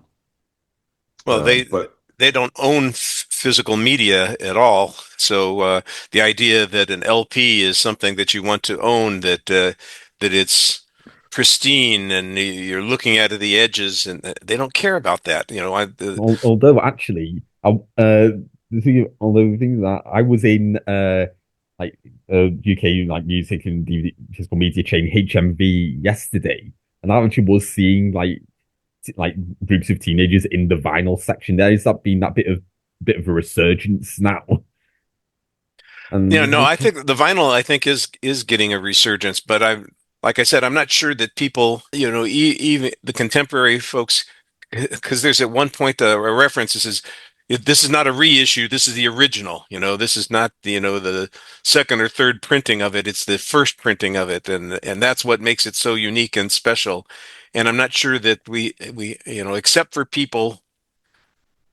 Well,
But
they don't own physical media at all. So the idea that an LP is something that you want to own, that it's pristine and you're looking at the edges, and they don't care about that.
Although actually, although the thing that I was in like UK like music and DVD physical media chain HMV yesterday, and I actually was seeing like groups of teenagers in the vinyl section. There is that been that bit of a resurgence now,
Yeah,
and
no, I think the vinyl I think is getting a resurgence, but like I said, I'm not sure that people, even the contemporary folks, because there's at one point a reference that says this is not a reissue, this is the original. This is not the second or third printing of it, it's the first printing of it, and that's what makes it so unique and special. And I'm not sure that we except for people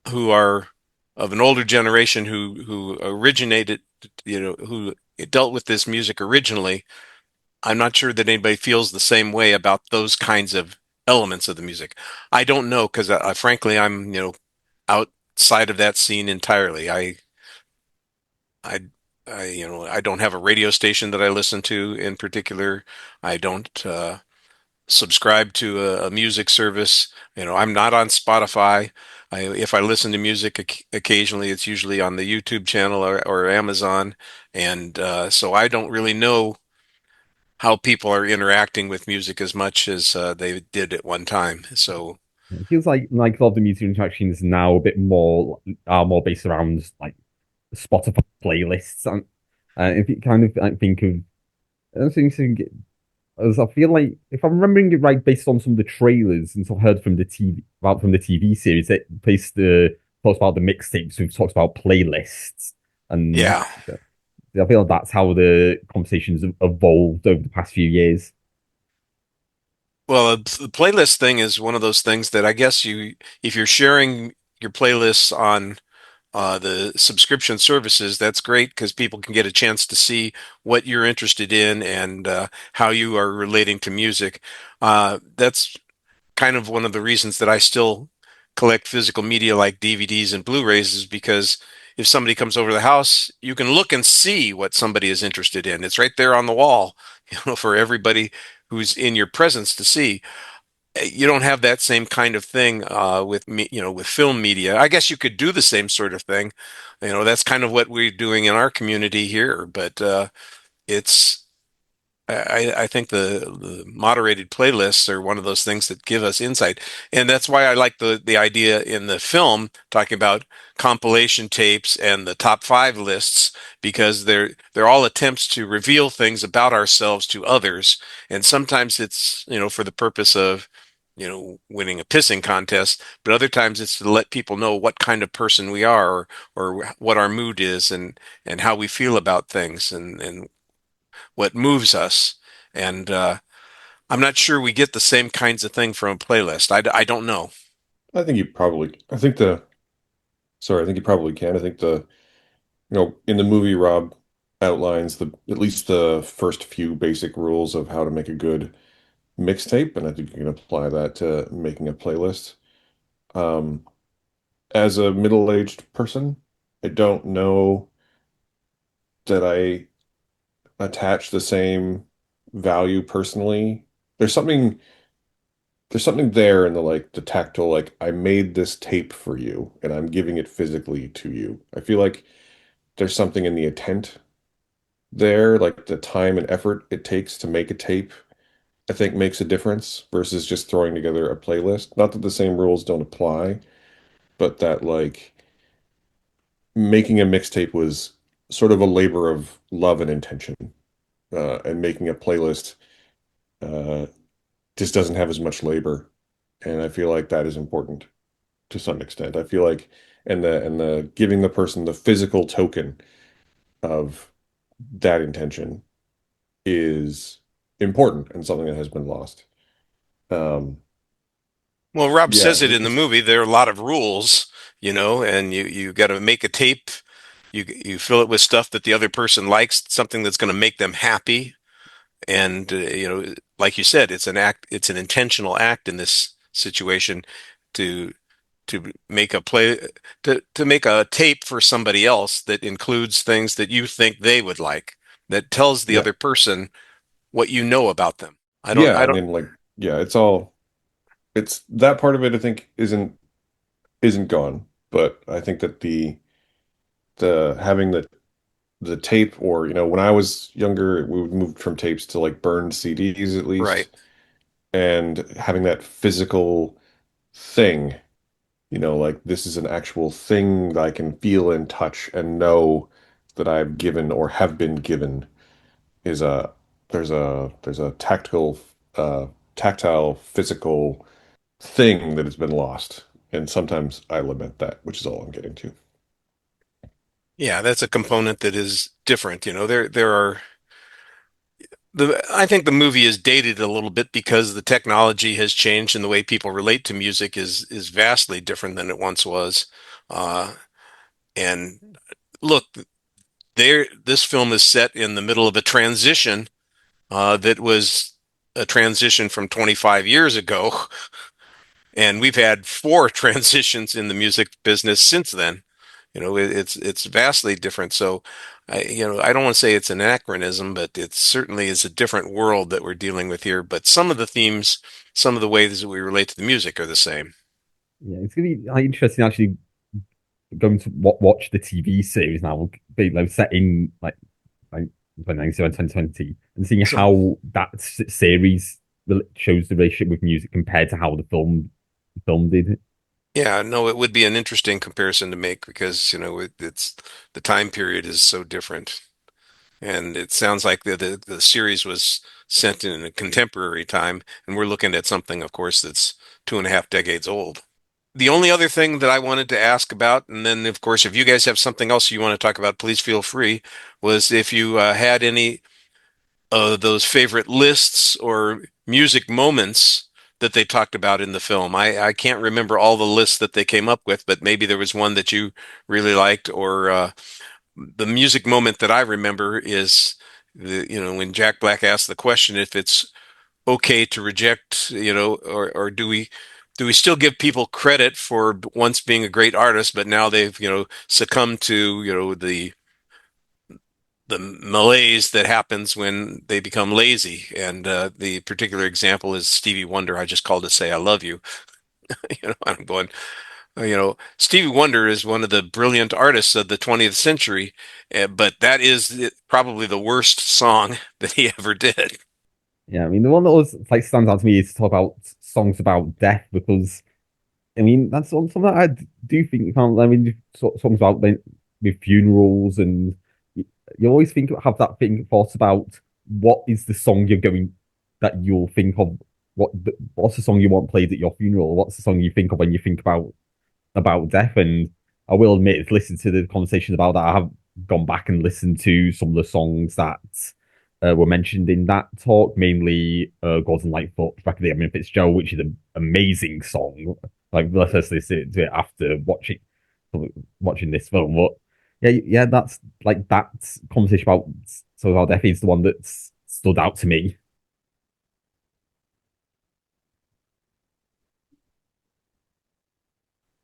who are of an older generation who originated, who dealt with this music originally. I'm not sure that anybody feels the same way about those kinds of elements of the music. I don't know because frankly, I'm outside of that scene entirely. I I don't have a radio station that I listen to in particular. I don't subscribe to a music service. I'm not on Spotify. If I listen to music occasionally, it's usually on the YouTube channel or Amazon. And so I don't really know how people are interacting with music as much as they did at one time. So,
it feels like a lot of the music interactions now a bit more are more based around like Spotify playlists, and if you kind of like, think of I don't think as I feel like if I'm remembering it right, based on some of the trailers and stuff I heard from the TV series, it based the talks about the mixtapes. We've talked about playlists, and
yeah.
I feel like that's how the conversations have evolved over the past few years.
Well, the playlist thing is one of those things that I guess if you're sharing your playlists on the subscription services, that's great because people can get a chance to see what you're interested in and how you are relating to music. That's kind of one of the reasons that I still collect physical media like DVDs and Blu-rays is because if somebody comes over the house, you can look and see what somebody is interested in. It's right there on the wall, for everybody who's in your presence to see. You don't have that same kind of thing with me, with film media. I guess you could do the same sort of thing. That's kind of what we're doing in our community here, but it's I think the moderated playlists are one of those things that give us insight. And that's why I like the idea in the film talking about compilation tapes and the top five lists, because they're all attempts to reveal things about ourselves to others. And sometimes it's, for the purpose of, winning a pissing contest, but other times it's to let people know what kind of person we are, or what our mood is, and how we feel about things, and what moves us. And I'm not sure we get the same kinds of thing from a playlist. I don't know.
I think you probably, I think the, sorry, I think you probably can. I think in the movie, Rob outlines at least the first few basic rules of how to make a good mixtape, and I think you can apply that to making a playlist. Um, as a middle-aged person, I don't know that I attach the same value personally. There's something there's something there in the like the tactile, like I made this tape for you and I'm giving it physically to you. I feel like there's something in the intent there, like the time and effort it takes to make a tape, I think makes a difference versus just throwing together a playlist. Not that the same rules don't apply, but that like making a mixtape was sort of a labor of love and intention. And making a playlist uh, just doesn't have as much labor. And I feel like that is important to some extent. I feel like and the giving the person the physical token of that intention is important and something that has been lost. Um,
Well, Rob
yeah,
says it in the movie. There are a lot of rules, and you got to make a tape. You fill it with stuff that the other person likes, something that's going to make them happy. And like you said, it's an act. It's an intentional act in this situation to make a play to make a tape for somebody else that includes things that you think they would like, that tells the
yeah,
other person what you know about them. I don't.
yeah.
I
I
don't.
mean, like, yeah, it's that part of it. I think isn't gone, but I think that the having the tape, or when I was younger, we would move from tapes to like burned CDs at
Right.
least, and having that physical thing, like this is an actual thing that I can feel and touch and know that I've given or have been given is a there's a tactile physical thing that has been lost. And sometimes I lament that, which is all I'm getting to.
Yeah, that's a component that is different. There are I think the movie is dated a little bit because the technology has changed and the way people relate to music is vastly different than it once was. Uh, and look, this film is set in the middle of a transition that was a transition from 25 years ago, and we've had four transitions in the music business since then. It's vastly different. So, I don't want to say it's an anachronism, but it certainly is a different world that we're dealing with here. But some of the themes, some of the ways that we relate to the music are the same.
Yeah, it's gonna be interesting actually going to watch the TV series now, be like set in like 2020, and seeing
So,
how that series shows the relationship with music compared to how the film did.
yeah, no, it would be an interesting comparison to make because, it's the time period is so different. And it sounds like the series was sent in a contemporary time, and we're looking at something, of course, that's 2.5 decades old. The only other thing that I wanted to ask about, and then, of course, if you guys have something else you want to talk about, please feel free, was if you had any of those favorite lists or music moments that they talked about in the film. I can't remember all the lists that they came up with, but maybe there was one that you really liked, or the music moment that I remember is when Jack Black asked the question if it's okay to reject, or do we still give people credit for once being a great artist, but now they've, succumbed to, the malaise that happens when they become lazy. And the particular example is Stevie Wonder. I just called to say I love you. I'm going, Stevie Wonder is one of the brilliant artists of the 20th century, but that is probably the worst song that he ever did.
Yeah, I mean the one that was like stands out to me is to talk about songs about death because I mean that's something that I do think. I mean songs about with funerals and you always have that thought about what is the song you're going that you'll think of what's the song you want played at your funeral? What's the song you think of when you think about death? And I will admit, listen to the conversation about that. I have gone back and listened to some of the songs that were mentioned in that talk, mainly Gordon Lightfoot, back of the Edmund Fitzgerald, which is an amazing song. Like, let's listen to it after watching this film. But yeah, that's like that conversation about so how death is the one that's stood out to me.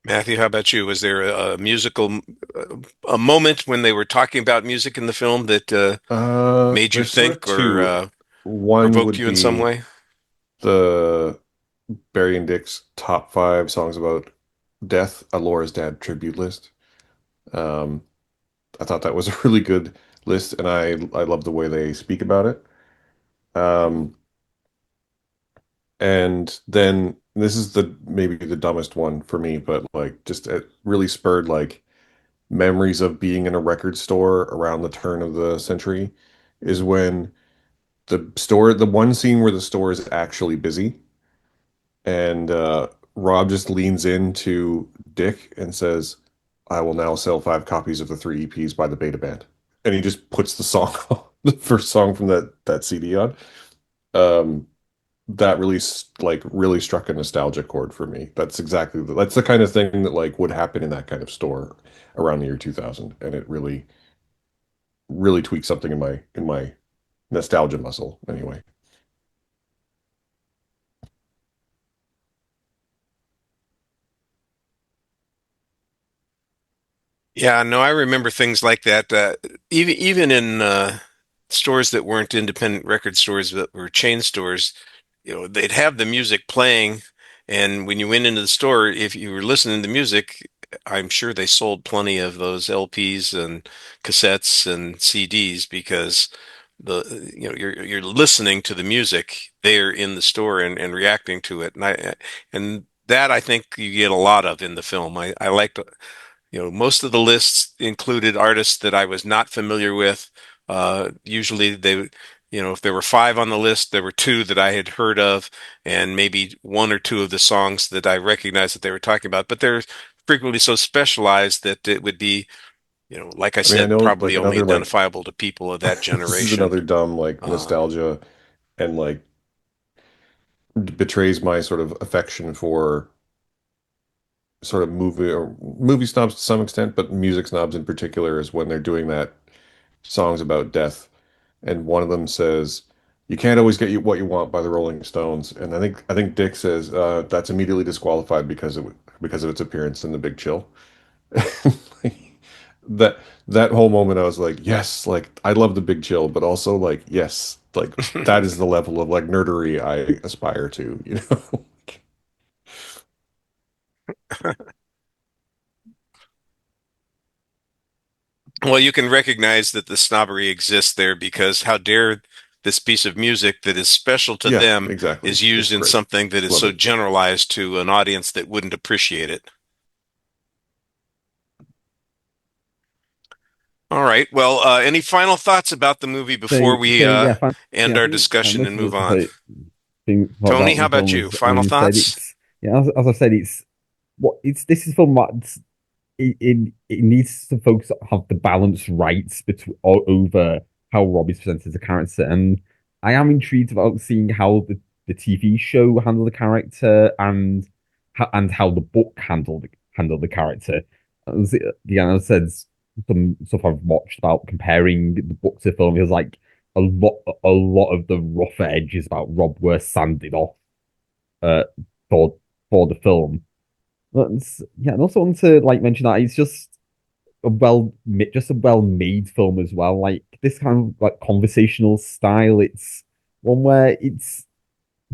Matthew, how about you? Was there a musical, a moment when they were talking about music in the film that made you
There's sort of
think or
two. One
provoked
would
you in some
be
way?
the Barry and Dick's top five songs about death, Alora's Dad tribute list. Um, I thought that was a really good list, and I love the way they speak about it. Um, and then this is the maybe the dumbest one for me, but like just it really spurred like memories of being in a record store around the turn of the century is when the one scene where the store is actually busy and Rob just leans into Dick and says, I will now sell 5 copies of the three EPs by the Beta Band. And he just puts the song, the first song from that CD on. Um, that really like really struck a nostalgia chord for me. That's the kind of thing that like would happen in that kind of store around the year 2000, and it really tweaked something in my nostalgia muscle anyway.
Yeah, no, I remember things like that. Even in stores that weren't independent record stores but were chain stores, they'd have the music playing, and when you went into the store, if you were listening to music, I'm sure they sold plenty of those LPs and cassettes and CDs because you're listening to the music there in the store and reacting to it, and that I think you get a lot of in the film. I liked most of the lists included artists that I was not familiar with. Usually if there were five on the list, there were two that I had heard of, and maybe one or two of the songs that I recognized that they were talking about. But they're frequently so specialized that it would be, like I
I mean, I
said,
know like
probably only
another like
identifiable to people of that
this is
generation.
another dumb like
Uh,
nostalgia and like betrays my sort of affection for sort of movie snobs to some extent, but music snobs in particular is when they're doing that songs about death, and one of them says, "You can't always get what you want" by the Rolling Stones, and I think Dick says that's immediately disqualified because of its appearance in The Big Chill. That that whole moment, I was like, yes, like I love The Big Chill, but also like yes, like that is the level of like nerdery I aspire to, you know?
well, you can recognize that the snobbery exists there because how dare this piece of music that is special to
Yeah,
them
exactly.
is
It's
used in
great.
something that is
Love
so
it.
generalized to an audience that wouldn't appreciate it. All right. Well, any final thoughts about the movie before we
Yeah,
end
I
our
think
discussion
most
and
of
move
us have
on?
think
Tony,
about
how
the
about
film
you?
as
Final
said,
thoughts?
it's yeah, as I said, it's what it's this is film that it needs to focus have the balance right between over how Rob is presented as a character, and I am intrigued about seeing how the TV show handled the character and how the book handled the character. Yeah, as I said, some stuff I've watched about comparing the book to film is like a lot of the rougher edges about Rob were sanded off uh for the film. Yeah, and also want to like mention that it's just just a well made film as well. Like this kind of like conversational style, it's one where it's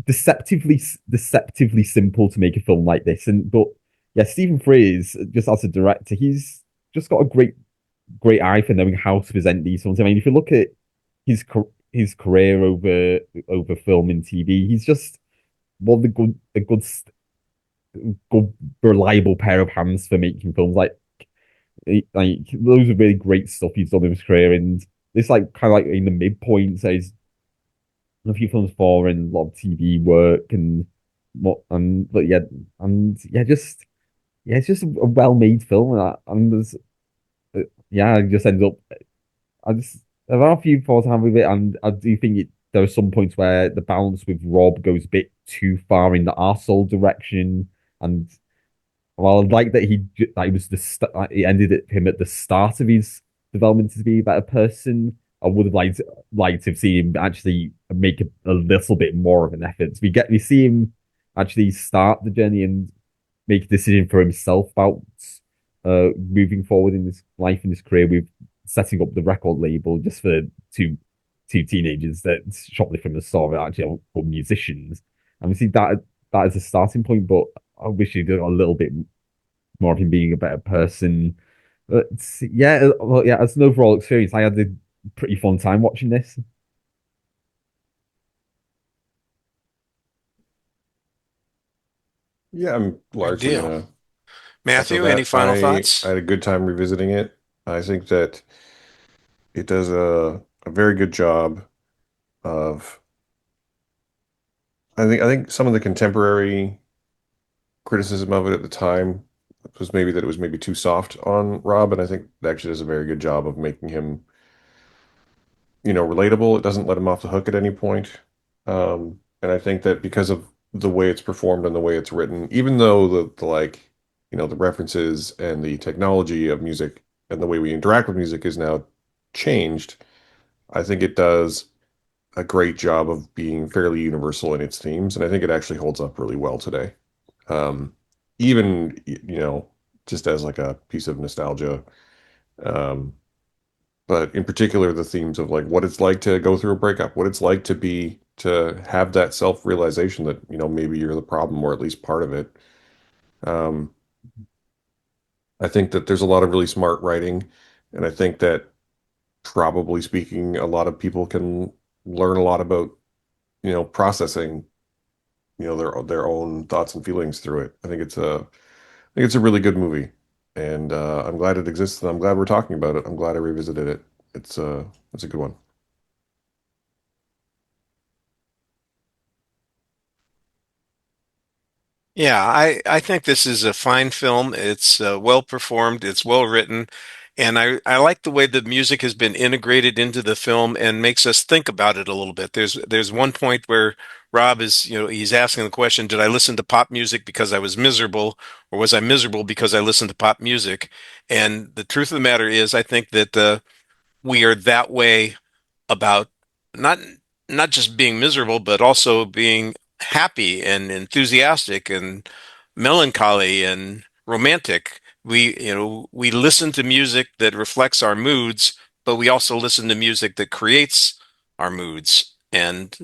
deceptively simple to make a film like this. And but yeah, Stephen Frears, just as a director, he's just got a great eye for knowing how to present these films. I mean, if you look at his career over film and TV, he's just one of the good reliable pair of hands for making films. Like those are really great stuff he's done in his career, and this like kind of like in the midpoint. So he's done a few films for and a lot of TV work and what and but yeah just yeah it's just a well made film and there's yeah I just ended up I just there are a few thoughts I have with it, and I do think there are some points where the balance with Rob goes a bit too far in the arsehole direction, and Well, I like that that he was it ended him at the start of his development to be a better person. I would have liked to have seen him actually make a little bit more of an effort. We see him actually start the journey and make a decision for himself about moving forward in his life and his career with setting up the record label just for two teenagers that shortly from the store actually are musicians. And we see that as a starting point, but I wish he'd done a little bit more of him being a better person. But yeah, well, yeah, as an overall experience, I had a pretty fun time watching this.
Yeah, I'm
Good
largely
deal.
gonna echo
Matthew, any
that.
final
I
thoughts?
had a good time revisiting it. I think that it does a very good job of I think some of the contemporary criticism of it at the time was maybe that it was maybe too soft on Rob, and I think it actually does a very good job of making him, relatable. It doesn't let him off the hook at any point. And I think that because of the way it's performed and the way it's written, even though the like, the references and the technology of music and the way we interact with music is now changed, I think it does a great job of being fairly universal in its themes, and I think it actually holds up really well today. Um, Even, just as like a piece of nostalgia. Um, but in particular, the themes of like what it's like to go through a breakup, what it's like to have that self-realization that, maybe you're the problem or at least part of it. Um, I think that there's a lot of really smart writing, and I think that probably speaking, a lot of people can learn a lot about, processing, their own thoughts and feelings through it. I think it's a really good movie, and I'm glad it exists, and I'm glad we're talking about it. I'm glad I revisited it. It's a good one.
Yeah, I think this is a fine film. It's well performed, it's well written, and I like the way the music has been integrated into the film and makes us think about it a little bit. There's one point where Rob is, he's asking the question, did I listen to pop music because I was miserable, or was I miserable because I listened to pop music? And the truth of the matter is, I think that we are that way about not not just being miserable, but also being happy and enthusiastic and melancholy and romantic. We listen to music that reflects our moods, but we also listen to music that creates our moods. And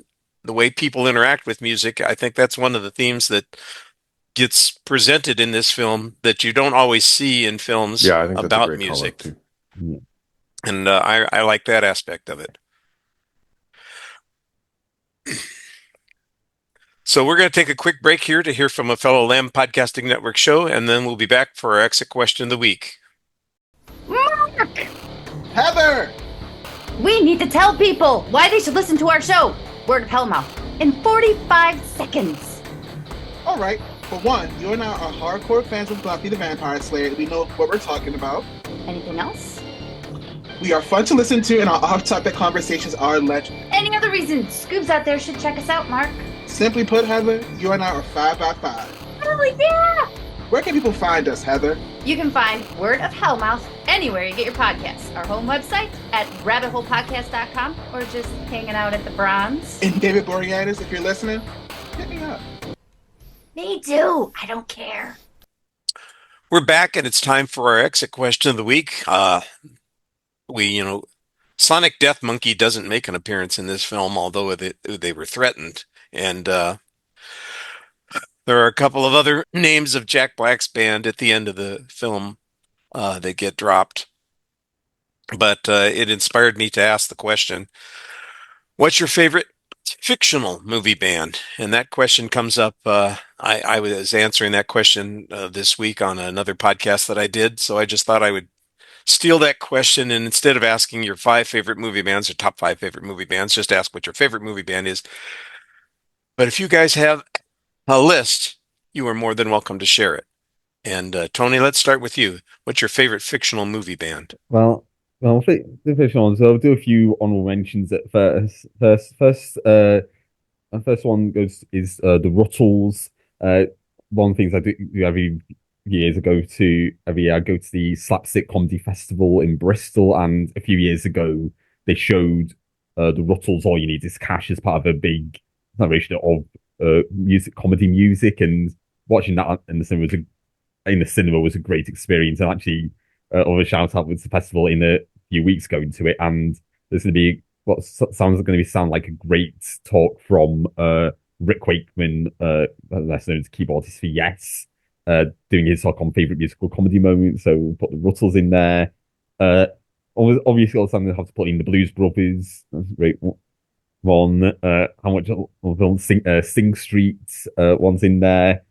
the way people interact with music, I think that's one of the themes that gets presented in this film that you don't always see in films
Yeah, I think that's a
about
great call out
music.
too.
Yeah.
And I like that aspect of it. So we're going to take a quick break here to hear from a fellow Lamb Podcasting Network show, and then we'll be back for our exit question of the week.
Mark!
Heather!
We need to tell people why they should listen to our show, Word of Hellmouth, in 45 seconds.
All right. For one, you and I are hardcore fans of Buffy the Vampire Slayer. We know what we're talking about.
Anything else?
We are fun to listen to, and our off-topic conversations are legend.
Any other reason Scoobs out there should check us out, Mark?
Simply put, Heather, you and I are 5 by 5.
Oh, yeah!
Where can people find us, Heather?
You can find Word of Hellmouth anywhere you get your podcasts. Our home website at rabbitholepodcast.com, or just hanging out at the Bronze.
And David Boreanaz, if you're listening, hit me up.
Me too. I don't care.
We're back, and it's time for our exit question of the week. Sonic Death Monkey doesn't make an appearance in this film, although they were threatened. And there are a couple of other names of Jack Black's band at the end of the film that get dropped. But it inspired me to ask the question, what's your favorite fictional movie band? And that question comes up. I was answering that question this week on another podcast that I did. So I just thought I would steal that question, and instead of asking your 5 favorite movie bands or top 5 favorite movie bands, just ask what your favorite movie band is. But if you guys have a list, you are more than welcome to share it. And Tony, let's start with you. What's your favorite fictional movie band?
Well, I think the first one. So I'll do a few honorable mentions at first. My first one is the Ruttles. One of the things I really years ago to every year I go to the Slapstick Comedy Festival in Bristol, and a few years ago they showed the Ruttles All You Need Is Cash as part of a big celebration of comedy music, and watching that in the cinema was a great experience. And actually, other shout out with the festival in a few weeks going to it, and there's going to be what sounds going to be sound like a great talk from Rick Wakeman, less known as keyboardist for Yes, doing his talk on favorite musical comedy moments. So we'll put the Ruttles in there. Uh, Obviously, also I'm going to have to put in the Blues Brothers. That's a great one. How much of film Sing Street one's in there.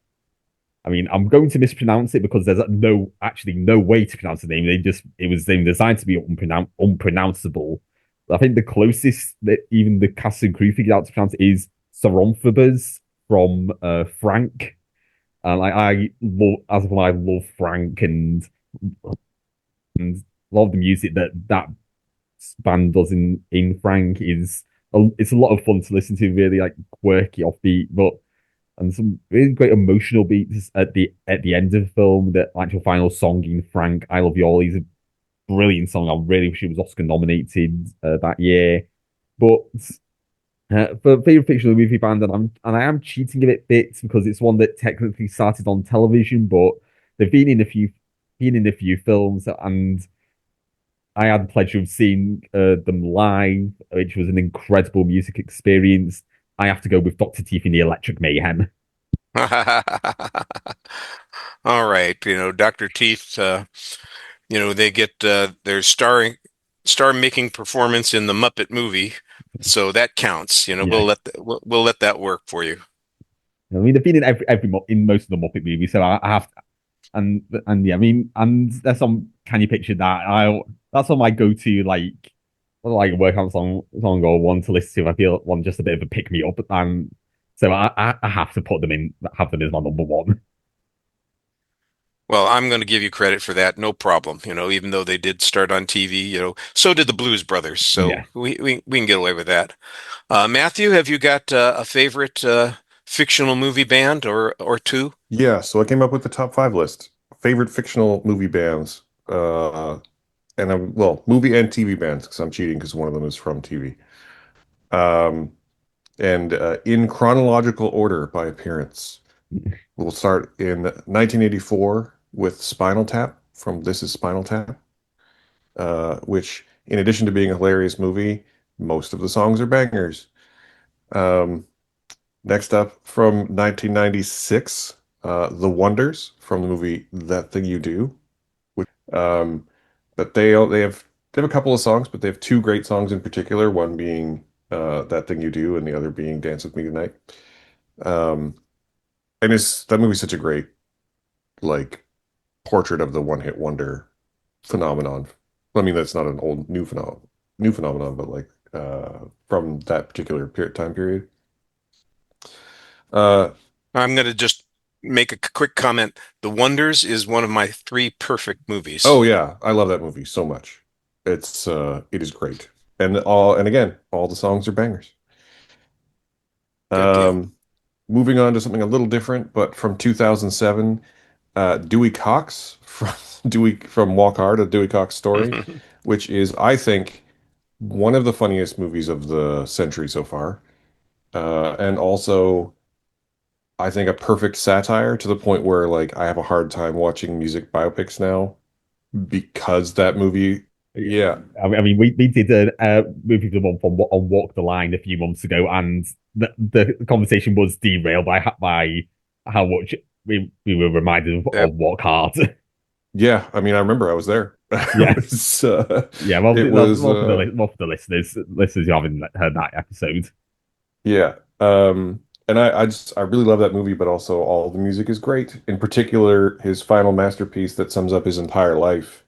I mean, I'm going to mispronounce it because there's no way to pronounce the name. It was then designed to be unpronounceable. I think the closest that even the cast and crew figured out to pronounce it is Saronphobas from Frank. And I love Frank, and a lot of the music that band does in Frank it's a lot of fun to listen to, really like quirky, offbeat, but and some really great emotional beats at the end of the film. The actual final song in Frank, "I Love You All," is a brilliant song. I really wish it was Oscar nominated that year. But for favorite fictional movie band, I am cheating a bit because it's one that technically started on television, but they've been in a few films, and I had the pleasure of seeing them live, which was an incredible music experience. I have to go with Dr. Teeth in the Electric Mayhem.
All right, Dr. Teeth, they get their star making performance in the Muppet movie, so that counts.
Yeah.
We'll let that work for you.
I mean, they've been in in most of the Muppet movies, so I have to, and yeah, I mean, and that's on. Can you picture that? That's on my go-to like workout song or one to listen to if I feel one just a bit of a pick me up, and so I have to have them as my number one.
Well, I'm going to give you credit for that, no problem. Even though they did start on TV, so did the Blues Brothers, so
Yeah.
we can get away with that. Matthew, have you got a favorite fictional movie band or two?
Yeah, so I came up with the top five list. Favorite fictional movie bands. Well, movie and TV bands, because I'm cheating because one of them is from TV. Um, and in chronological order by appearance. We'll start in 1984 with Spinal Tap from This Is Spinal Tap, which, in addition to being a hilarious movie, most of the songs are bangers. Um, Next up from 1996, The Wonders from the movie That Thing You Do. Um, but they have a couple of songs, but they have two great songs in particular, one being That Thing You Do and the other being Dance With Me Tonight. Um, and that movie's such a great like portrait of the one-hit wonder phenomenon. I mean, that's not an old new phenomenon, but like from that particular time period. Uh,
I'm going to just make a quick comment. The Wonders is one of my three perfect movies.
oh yeah, I love that movie so much. It is great. And again, all the songs are bangers.
Good deal.
Moving on to something a little different, but from 2007, Dewey Cox from Walk Hard, a Dewey Cox story, which is, I think, one of the funniest movies of the century so far. And also, I think a perfect satire to the point where like I have a hard time watching music biopics now because that movie, yeah,
I mean, we did a movie of the month on Walk the Line a few months ago, and the conversation was derailed by how much we were reminded
Yep.
of Walk Hard.
yeah. I mean, I remember I was there.
Yeah. Yeah, well,
It was
more for the listeners who haven't heard that episode.
yeah. And I really love that movie, but also all the music is great. In particular, his final masterpiece that sums up his entire life,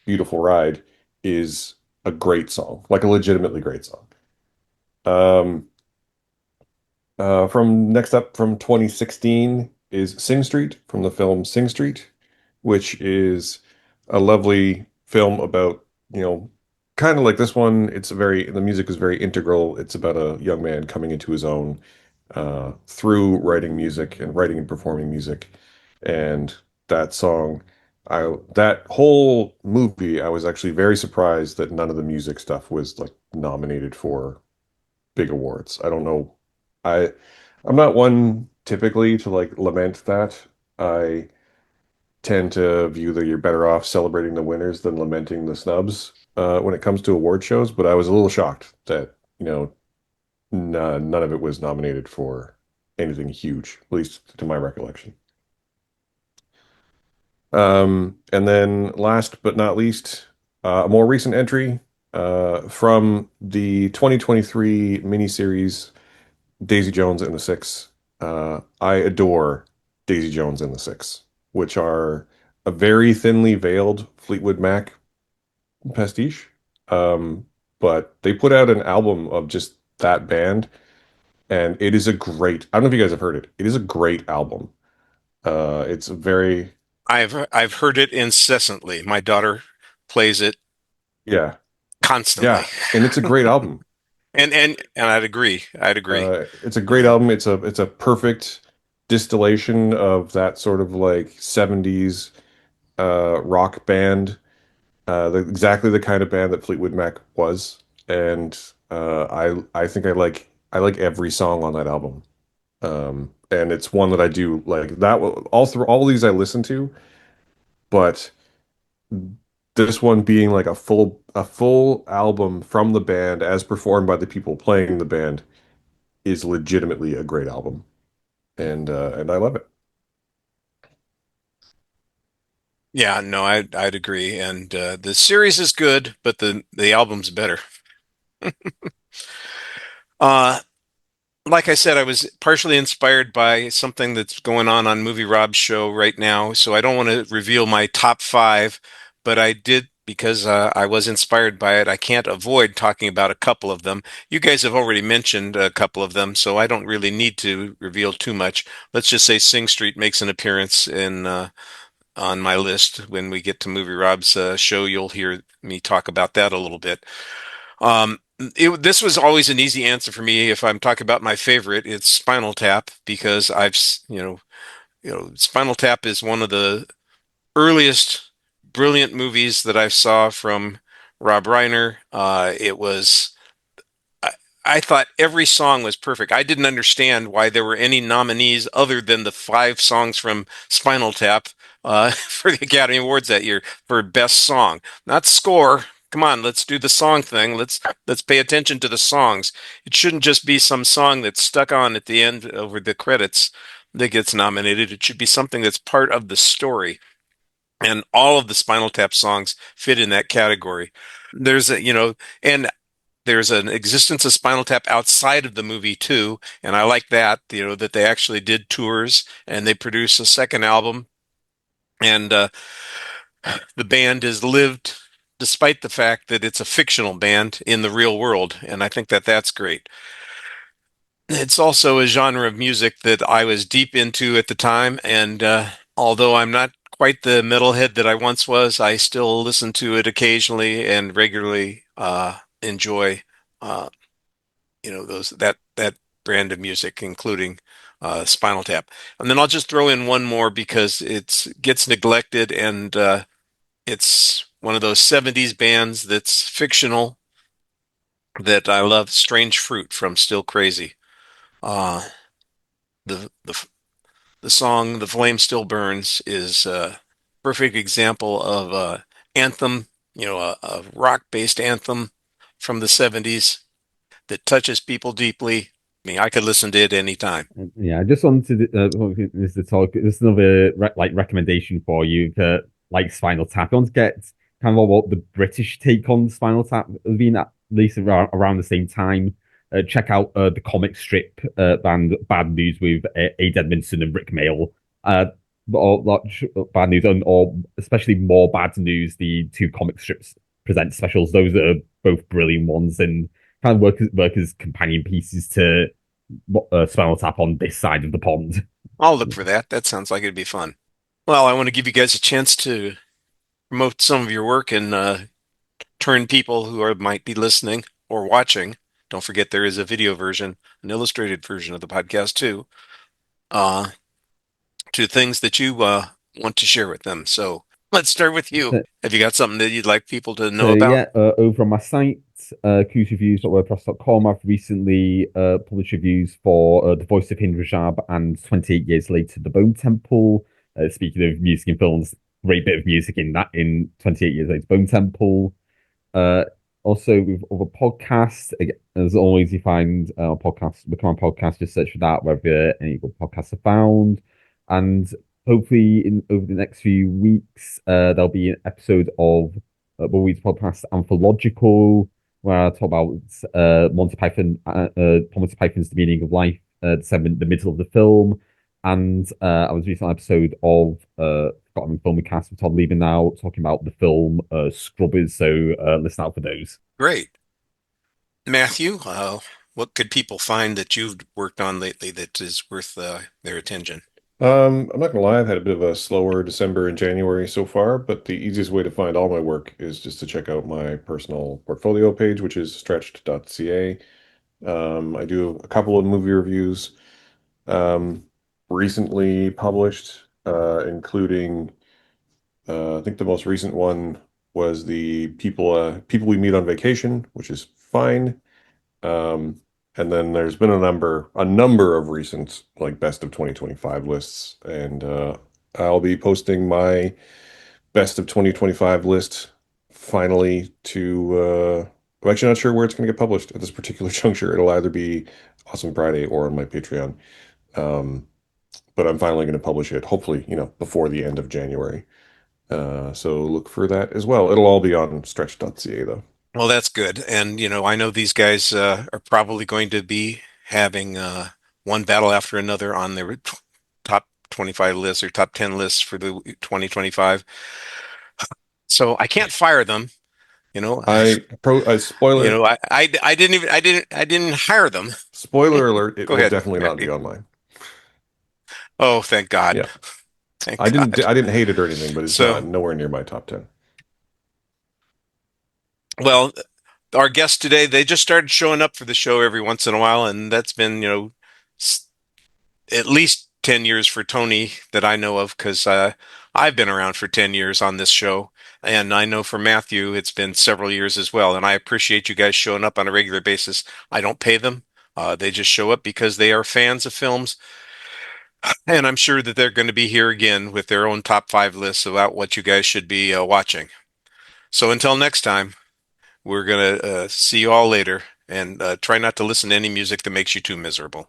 Beautiful Ride, is a great song, like a legitimately great song. Um, from next up from 2016 is Sing Street from the film Sing Street, which is a lovely film about, kind of like this one. The music is very integral. It's about a young man coming into his own through writing music and writing and performing music. And that song. That whole movie, I was actually very surprised that none of the music stuff was like nominated for big awards. I don't know. I I'm not one typically to like lament that. I tend to view that you're better off celebrating the winners than lamenting the snubs when it comes to award shows. But I was a little shocked that, none of it was nominated for anything huge, at least to my recollection. And then last but not least, a more recent entry from the 2023 miniseries Daisy Jones and the Six. I adore Daisy Jones and the Six, which are a very thinly veiled Fleetwood Mac pastiche. Um, but they put out an album of just that band, and it is a great, I don't know if you guys have heard it. It is a great album. It's a very,
I've heard it incessantly. My daughter plays it
yeah,
constantly.
yeah, and it's a great album.
And I'd agree. I'd agree.
It's a great album. It's a perfect distillation of that sort of like 70s rock band, exactly the kind of band that Fleetwood Mac was. And I think I like every song on that album. And it's one that I do like that all through all of these I listen to, but this one being like a full album from the band as performed by the people playing the band is legitimately a great album. And I love it.
Yeah, no, I'd agree. And the series is good, but the album's better. Uh, like I said, I was partially inspired by something that's going on Movie Rob's show right now. So I don't want to reveal my top five, but I did because I was inspired by it. I can't avoid talking about a couple of them. You guys have already mentioned a couple of them, so I don't really need to reveal too much. Let's just say Sing Street makes an appearance in on my list. When we get to Movie Rob's show, you'll hear me talk about that a little bit. This was always an easy answer for me. If I'm talking about my favorite, it's Spinal Tap because Spinal Tap is one of the earliest brilliant movies that I saw from Rob Reiner. It was I, I thought every song was perfect. I didn't understand why there were any nominees other than the five songs from Spinal Tap for the Academy Awards that year for Best Song, not score. Come on, let's do the song thing. Let's pay attention to the songs. It shouldn't just be some song that's stuck on at the end over the credits that gets nominated. It should be something that's part of the story. And all of the Spinal Tap songs fit in that category. There's a, you know, and there's an existence of Spinal Tap outside of the movie too, and I like that, that they actually did tours and they produced a second album, and the band has lived despite the fact that it's a fictional band in the real world, and I think that that's great. It's also a genre of music that I was deep into at the time, and although I'm not quite the metalhead that I once was, I still listen to it occasionally and regularly enjoy uh, that brand of music, including Spinal Tap. And then I'll just throw in one more because it gets neglected, and it's one of those '70s bands that's fictional that I love. Strange Fruit from Still Crazy. Uh, the the the song "The Flame Still Burns" is a perfect example of a anthem, a rock-based anthem from the '70s that touches people deeply. I mean, I could listen to it anytime.
Yeah, I just wanted this to talk. This is another recommendation for you to like Spinal Tap. I want to get kind of what the British take on Spinal Tap has been at least around the same time. Check out the comic strip band Bad News with Aid Edmondson and Rick Mail. Or Bad News, or especially More Bad News, the two comic strips present specials. Those are both brilliant ones and kind of work as companion pieces to Spinal Tap on this side of the pond.
I'll look for that. That sounds like it'd be fun. Well, I want to give you guys a chance to promote some of your work and turn people who might be listening or watching. Don't forget there is a video version, an illustrated version of the podcast too, uh, to things that you want to share with them. So let's start with you.
So-
Have you got something that you'd like people to know
So
about?
yeah, over on my site, cruisereviews.wordpress.com, I've recently published reviews for The Voice of Hind Rajab and 28 Years Later, The Bone Temple. Speaking of music in films, great bit of music in 28 Years Later, Bone Temple. Uh, Also with other podcasts, again, as always, you find become a podcast, just search for that wherever any good podcasts are found. And hopefully over the next few weeks, there'll be an episode of Week's podcast Anthological, where I talk about Monty Python's The Meaning of Life, the middle of the film. And I was recently on an episode of Forgotten Film Cast with Todd Lieber now, talking about the film Scrubbers. So listen out for those.
Great. Matthew, what could people find that you've worked on lately that is worth their attention?
I'm not gonna lie, I've had a bit of a slower December and January so far, but the easiest way to find all my work is just to check out my personal portfolio page, which is stretched.ca. I do a couple of movie reviews recently published, including I think the most recent one was the people we meet on vacation, which is fine. And then there's been a number of recent like best of 2025 lists, and I'll be posting my best of 2025 list finally to I'm actually not sure where it's going to get published at this particular juncture. It'll either be Awesome Friday or on my Patreon. Um, but I'm finally going to publish it, hopefully, before the end of January. So look for that as well. It'll all be on stretch.ca though.
Well, that's good. And, I know these guys are probably going to be having one battle after another on their top 25 lists or top 10 lists for the 2025. So I can't fire them.
Spoiler
I didn't hire them.
spoiler alert, it
Go
will
ahead,
definitely not be
Matthew.
on mine.
Oh, thank God.
Yeah.
Thank
I
God.
didn't hate it or anything, but it's
So-
not nowhere near my top 10.
Well, our guests today, they just started showing up for the show every once in a while, and that's been, at least 10 years for Tony that I know of, because I've been around for 10 years on this show. And I know for Matthew, it's been several years as well. And I appreciate you guys showing up on a regular basis. I don't pay them. They just show up because they are fans of films. And I'm sure that they're going to be here again with their own top 5 lists about what you guys should be watching. So until next time, we're going to see you all later, and try not to listen to any music that makes you too miserable.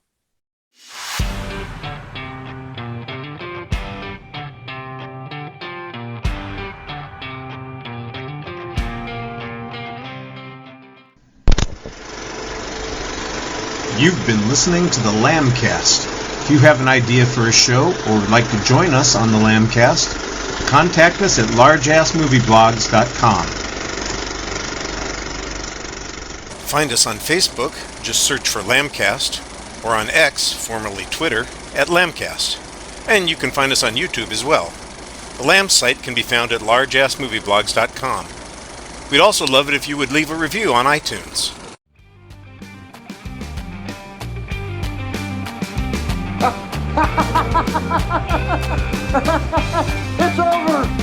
You've been listening to the Lambcast. If you have an idea for a show or would like to join us on the Lambcast, contact us at largeassmovieblogs.com.
Find us on Facebook, just search for Lambcast, or on X, formerly Twitter, at Lambcast. And you can find us on YouTube as well. The Lamb site can be found at largeassmovieblogs.com. We'd also love it if you would leave a review on iTunes.
It's over!